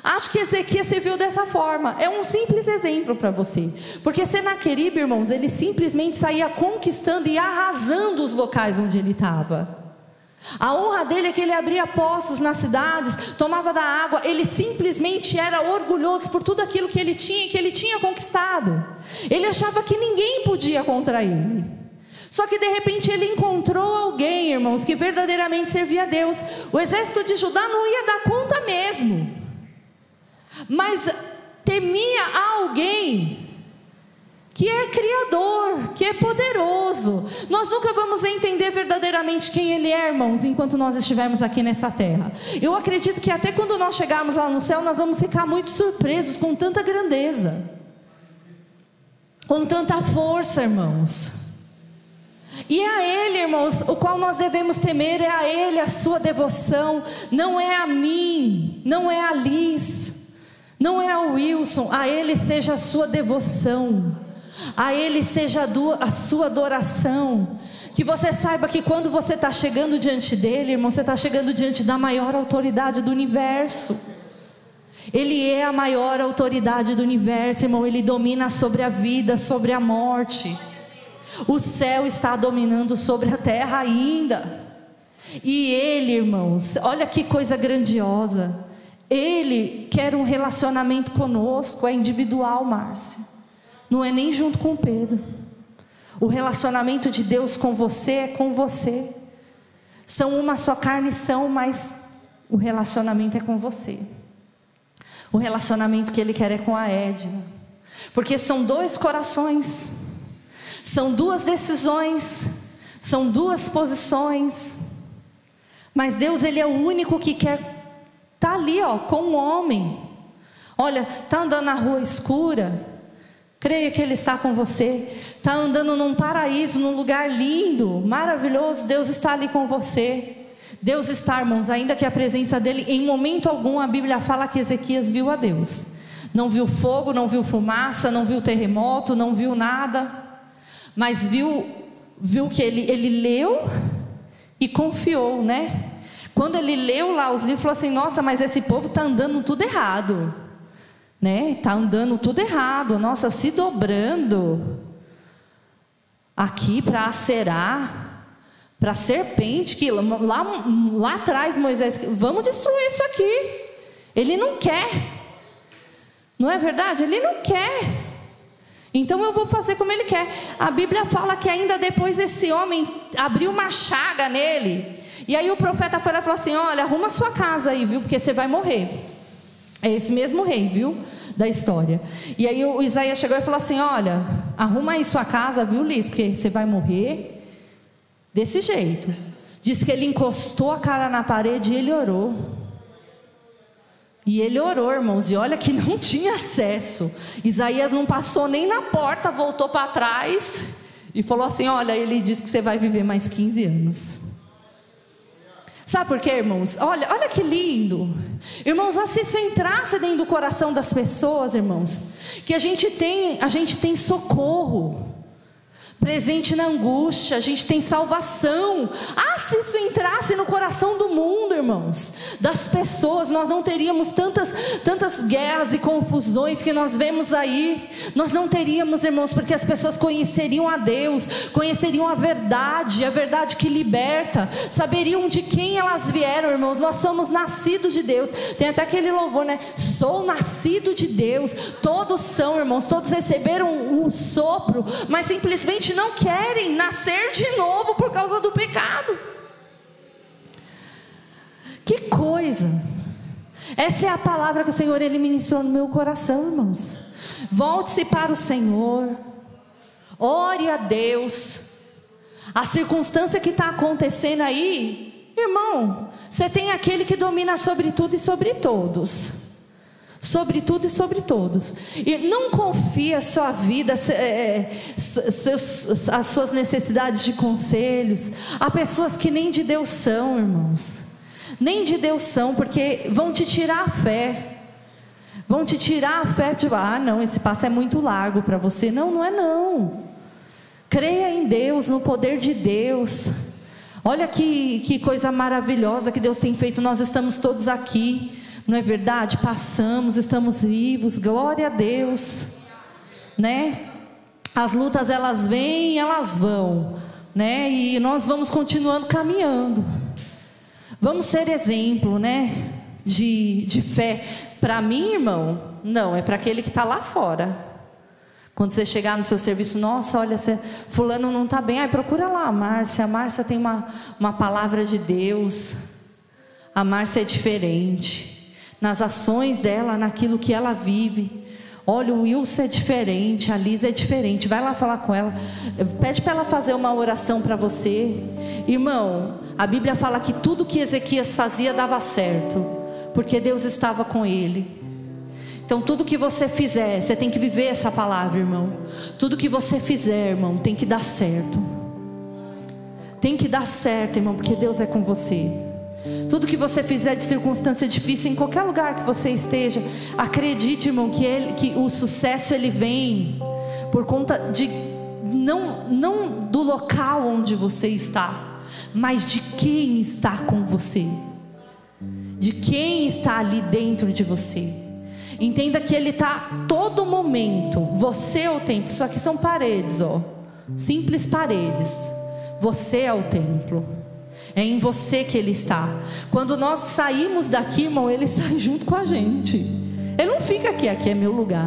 S3: Acho que Ezequias se viu dessa forma. É um simples exemplo para você. Porque Senaqueribe, irmãos, ele simplesmente saía conquistando e arrasando os locais onde ele estava. A honra dele é que ele abria poços nas cidades, tomava da água. Ele simplesmente era orgulhoso por tudo aquilo que ele tinha e que ele tinha conquistado. Ele achava que ninguém podia contra ele. Só que de repente ele encontrou alguém, irmãos, que verdadeiramente servia a Deus. O exército de Judá não ia dar conta mesmo, mas temia alguém que é criador, que é poderoso. Nós nunca vamos entender verdadeiramente quem Ele é, irmãos, enquanto nós estivermos aqui nessa terra. Eu acredito que até quando nós chegarmos lá no céu, nós vamos ficar muito surpresos com tanta grandeza, com tanta força, irmãos. E é a Ele, irmãos, o qual nós devemos temer, é a Ele a sua devoção. Não é a mim, não é a Liz, não é ao Wilson. A Ele seja a sua devoção, a Ele seja a sua adoração. Que você saiba que quando você está chegando diante dEle, irmão, você está chegando diante da maior autoridade do universo. Ele é a maior autoridade do universo, irmão. Ele domina sobre a vida, sobre a morte. O céu está dominando sobre a terra ainda. E Ele, irmãos, olha que coisa grandiosa. Ele quer um relacionamento conosco, é individual, Márcia. Não é nem junto com Pedro. O relacionamento de Deus com você é com você. São uma só carne, mas o relacionamento é com você. O relacionamento que Ele quer é com a Edna. Porque são 2 corações, são 2 decisões, são 2 posições. Mas Deus, Ele é o único que quer estar ali, com o homem. Olha, está andando na rua escura, creia que Ele está com você. Está andando num paraíso, num lugar lindo, maravilhoso, Deus está ali com você. Deus está, irmãos, ainda que a presença dEle, em momento algum a Bíblia fala que Ezequias viu a Deus. Não viu fogo, não viu fumaça, não viu terremoto, não viu nada. Mas viu que ele leu e confiou, né? Quando ele leu lá os livros, falou assim: nossa, mas esse povo está andando tudo errado, né? Está andando tudo errado, nossa, se dobrando aqui para Aserá, para a serpente, que lá atrás Moisés, vamos destruir isso aqui. Ele não quer, não é verdade? Ele não quer. Então eu vou fazer como ele quer. A Bíblia fala que ainda depois esse homem abriu uma chaga nele. E aí o profeta foi lá e falou assim: olha, arruma a sua casa aí, viu? Porque você vai morrer. É esse mesmo rei, viu? Da história. E aí o Isaías chegou e falou assim: olha, arruma aí sua casa, viu, Liz? Porque você vai morrer desse jeito. Diz que ele encostou a cara na parede e ele orou. E ele orou, irmãos, e olha que não tinha acesso. Isaías não passou nem na porta, voltou para trás e falou assim: olha, ele disse que você vai viver mais 15 anos. Sabe por quê, irmãos? Olha que lindo. Irmãos, se isso entrasse dentro do coração das pessoas, irmãos, que a gente tem socorro presente na angústia, a gente tem salvação. Se isso entrasse no coração do mundo, irmãos, das pessoas, nós não teríamos tantas guerras e confusões que nós vemos aí. Nós não teríamos, irmãos, porque as pessoas conheceriam a Deus, conheceriam a verdade que liberta, saberiam de quem elas vieram, irmãos. Nós somos nascidos de Deus. Tem até aquele louvor, né? Sou nascido de Deus. Todos são, irmãos, todos receberam o sopro, mas simplesmente não querem nascer de novo por causa do pecado. Que coisa! Essa é a palavra que o Senhor, Ele ministrou no meu coração, irmãos. Volte-se para o Senhor, ore a Deus. A circunstância que está acontecendo aí, irmão, você tem aquele que domina sobre tudo e sobre todos. Sobre tudo e sobre todos. E não confie a sua vida, as suas necessidades de conselhos a pessoas que nem de Deus são, irmãos. Nem de Deus são, porque vão te tirar a fé. Vão te tirar a fé, tipo, não, esse passo é muito largo para você. Não é não. Creia em Deus, no poder de Deus. Olha que coisa maravilhosa que Deus tem feito. Nós estamos todos aqui, não é verdade? Passamos, estamos vivos, glória a Deus, né? As lutas, elas vêm, elas vão, né? E nós vamos continuando caminhando. Vamos ser exemplo, né? De fé. Para mim, irmão, não, é para aquele que está lá fora. Quando você chegar no seu serviço, nossa, olha, fulano não está bem, procura lá a Márcia tem uma palavra de Deus. A Márcia é diferente nas ações dela, naquilo que ela vive. Olha, o Wilson é diferente, a Liz é diferente. Vai lá falar com ela, pede para ela fazer uma oração para você. Irmão, a Bíblia fala que tudo que Ezequias fazia dava certo, porque Deus estava com ele. Então tudo que você fizer, você tem que viver essa palavra, irmão. Tudo que você fizer, irmão, tem que dar certo. Tem que dar certo, irmão, porque Deus é com você. Tudo que você fizer de circunstância difícil, em qualquer lugar que você esteja, acredite, irmão, que o sucesso ele vem por conta de não do local onde você está, mas de quem está com você, de quem está ali dentro de você. Entenda que Ele está todo momento. Você é o templo. Isso aqui são paredes, simples paredes. Você é o templo. É em você que Ele está. Quando nós saímos daqui, irmão, Ele sai junto com a gente. Ele não fica aqui é meu lugar,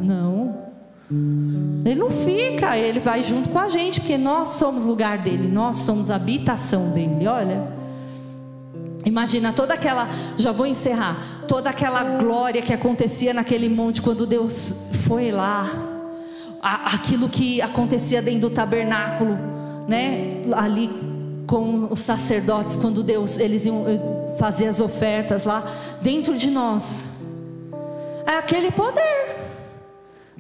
S3: não. Ele não fica, Ele vai junto com a gente, porque nós somos lugar dEle, nós somos a habitação dEle. Olha, imagina toda aquela, já vou encerrar, toda aquela glória que acontecia naquele monte quando Deus foi lá, aquilo que acontecia dentro do tabernáculo, né, ali com os sacerdotes, quando eles iam fazer as ofertas lá, dentro de nós, é aquele poder,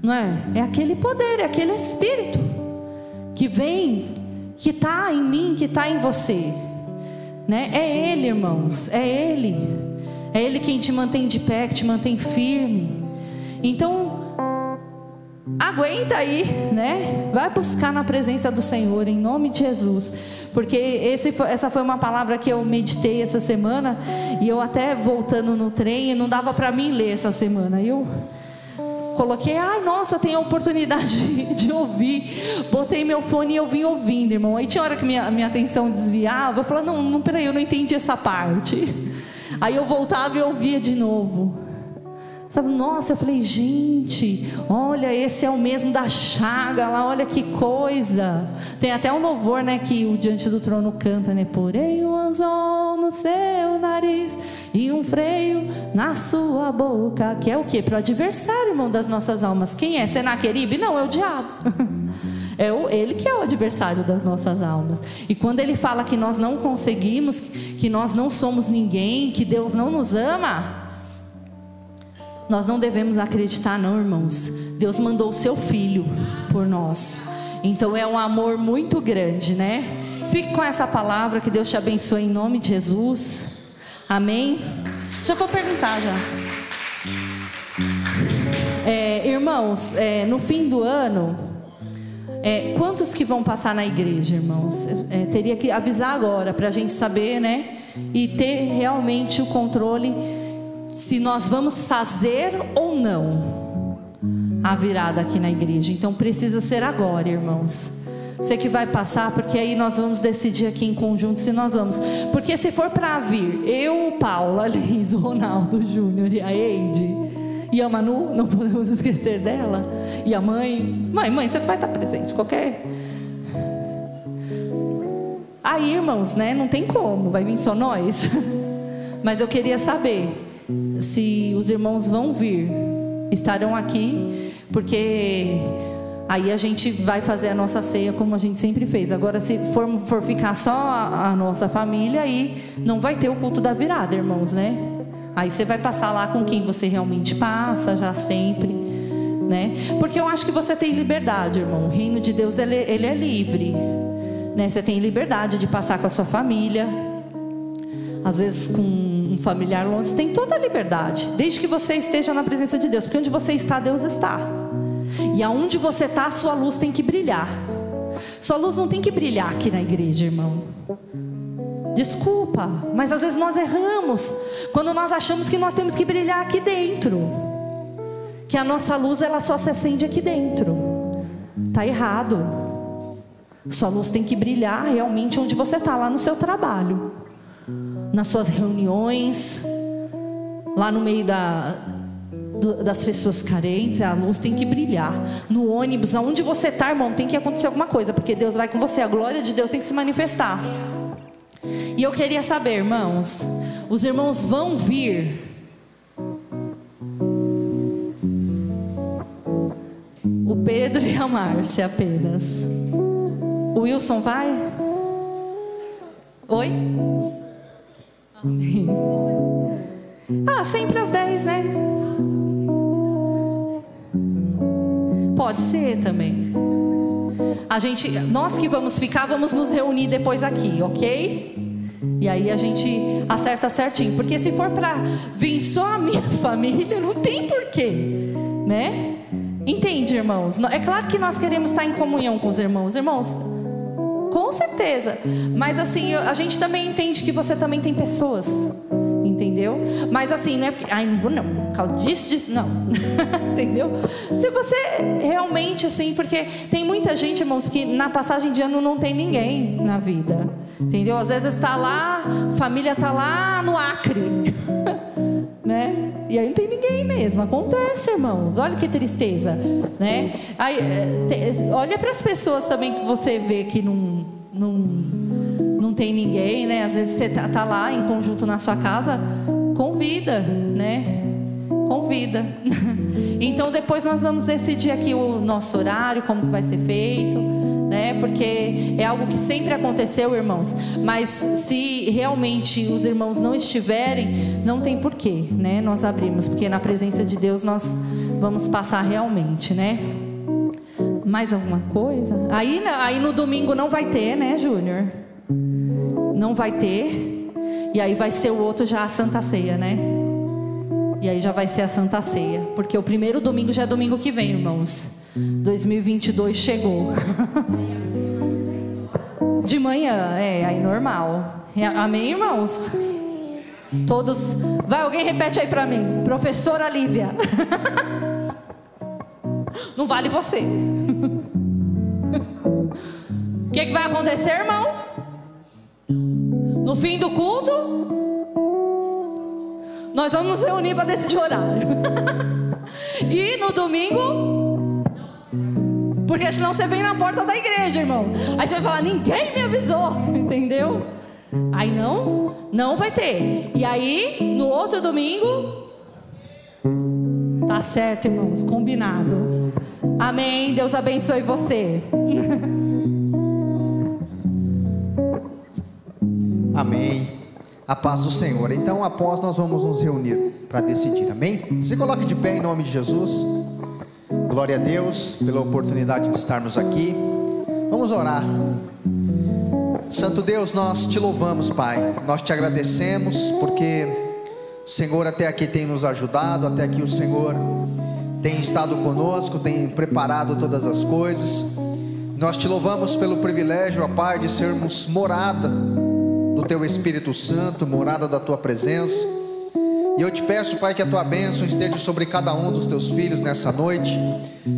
S3: não é? É aquele poder, é aquele Espírito, que vem, que está em mim, que está em você, né? É Ele, irmãos, é Ele quem te mantém de pé, que te mantém firme. Então, aguenta aí, né? Vai buscar na presença do Senhor, em nome de Jesus, porque essa foi uma palavra que eu meditei essa semana, e eu até voltando no trem, não dava para mim ler essa semana, eu coloquei, nossa, tem a oportunidade de ouvir, botei meu fone e eu vim ouvindo, irmão. Aí tinha hora que minha atenção desviava, eu falava, não, peraí, eu não entendi essa parte. Aí eu voltava e ouvia de novo. Sabe, nossa, eu falei, gente, olha, esse é o mesmo da chaga lá, olha que coisa. Tem até um louvor, né, que o Diante do Trono canta, né? Porém um anzol no seu nariz e um freio na sua boca. Que é o quê? Para o adversário, irmão, das nossas almas. Quem é? Senaqueribe? Não, é o diabo. É ele que é o adversário das nossas almas. E quando ele fala que nós não conseguimos, que nós não somos ninguém, que Deus não nos ama, nós não devemos acreditar, não, irmãos. Deus mandou o seu Filho por nós. Então é um amor muito grande, né? Fique com essa palavra, que Deus te abençoe em nome de Jesus. Amém? Já vou perguntar já. Irmãos, no fim do ano, quantos que vão passar na igreja, irmãos? Teria que avisar agora, para a gente saber, né? E ter realmente o controle, se nós vamos fazer ou não a virada aqui na igreja. Então precisa ser agora, irmãos. Você que vai passar, porque aí nós vamos decidir aqui em conjunto se nós vamos. Porque se for para vir eu, o Paulo, a Liz, o Ronaldo, o Júnior e a Eide e a Manu, não podemos esquecer dela, e a mãe, você vai estar presente, qualquer. Aí, irmãos, né, não tem como, vai vir só nós. Mas eu queria saber se os irmãos vão vir, estarão aqui, porque aí a gente vai fazer a nossa ceia como a gente sempre fez. Agora, se for ficar só a nossa família, aí não vai ter o culto da virada, irmãos, né? Aí você vai passar lá com quem você realmente passa, já sempre, né? Porque eu acho que você tem liberdade, irmão. O reino de Deus, ele é livre, né? Você tem liberdade de passar com a sua família, às vezes com um familiar longe. Você tem toda a liberdade, desde que você esteja na presença de Deus, porque onde você está, Deus está. E aonde você está, a sua luz tem que brilhar. Sua luz não tem que brilhar aqui na igreja, irmão. Desculpa, mas às vezes nós erramos quando nós achamos que nós temos que brilhar aqui dentro, que a nossa luz, ela só se acende aqui dentro. Está errado. Sua luz tem que brilhar realmente onde você está, lá no seu trabalho, nas suas reuniões, lá no meio das pessoas carentes. A luz tem que brilhar no ônibus, aonde você está, irmão, tem que acontecer alguma coisa, porque Deus vai com você, a glória de Deus tem que se manifestar. E eu queria saber, irmãos, os irmãos vão vir? O Pedro e a Márcia apenas. O Wilson vai? Oi? Amém. Sempre às 10, né? Pode ser também. Nós que vamos ficar, vamos nos reunir depois aqui, ok? E aí a gente acerta certinho. Porque se for para vir só a minha família, não tem porquê, né? Entende, irmãos? É claro que nós queremos estar em comunhão com os irmãos. Irmãos, com certeza. Mas assim, a gente também entende que você também tem pessoas, entendeu? Mas assim, não é porque, não vou não, causa disso, não. Entendeu? Se você realmente assim, porque tem muita gente, irmãos, que na passagem de ano não tem ninguém na vida, entendeu? Às vezes está lá, a família está lá no Acre, né? E aí não tem ninguém mesmo. Acontece, irmãos. Olha que tristeza, né? Aí, olha para as pessoas também que você vê que não tem ninguém, né? Às vezes você tá lá em conjunto na sua casa, convida, né? Convida. Então depois nós vamos decidir aqui o nosso horário, como que vai ser feito, né? Porque é algo que sempre aconteceu, irmãos. Mas se realmente os irmãos não estiverem, não tem porquê, né? Nós abrimos, porque na presença de Deus nós vamos passar realmente, né? Mais alguma coisa? Aí no domingo não vai ter, né, Júnior? Não vai ter. E aí vai ser o outro já a Santa Ceia, né? E aí já vai ser a Santa Ceia. Porque o primeiro domingo já é domingo que vem, irmãos. 2022 chegou. De manhã, aí normal. Amém, irmãos? Todos. Vai, alguém repete aí pra mim. Professora Lívia. Não vale você. O que vai acontecer, irmão? No fim do culto, nós vamos nos reunir para decidir horário. E no domingo, porque senão você vem na porta da igreja, irmão. Aí você vai falar, ninguém me avisou, entendeu? Aí não vai ter. E aí, no outro domingo, tá certo, irmãos, combinado. Amém, Deus abençoe você.
S5: Amém. A paz do Senhor. Então, após nós vamos nos reunir para decidir. Amém? Se coloque de pé em nome de Jesus. Glória a Deus pela oportunidade de estarmos aqui. Vamos orar. Santo Deus, nós te louvamos, Pai. Nós te agradecemos porque o Senhor até aqui tem nos ajudado, até aqui o Senhor tem estado conosco, tem preparado todas as coisas. Nós te louvamos pelo privilégio, ó Pai, de sermos morada do Teu Espírito Santo, morada da Tua presença. E eu te peço, Pai, que a Tua bênção esteja sobre cada um dos Teus filhos nessa noite.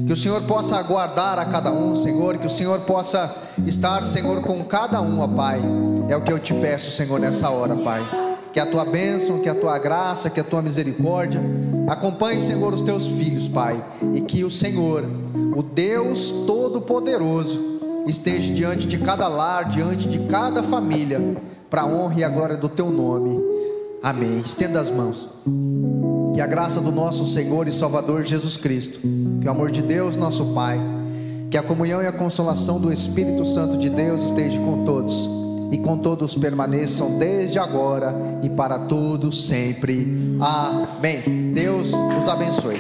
S5: Que o Senhor possa aguardar a cada um, Senhor. Que o Senhor possa estar, Senhor, com cada um, ó Pai. É o que eu te peço, Senhor, nessa hora, Pai. Que a Tua bênção, que a Tua graça, que a Tua misericórdia acompanhe, Senhor, os Teus filhos, Pai. E que o Senhor, o Deus Todo-Poderoso, esteja diante de cada lar, diante de cada família, para a honra e a glória do Teu nome. Amém. Estenda as mãos. Que a graça do nosso Senhor e Salvador Jesus Cristo, que o amor de Deus nosso Pai, que a comunhão e a consolação do Espírito Santo de Deus esteja com todos, e com todos permaneçam desde agora e para todos sempre. Amém. Deus os abençoe.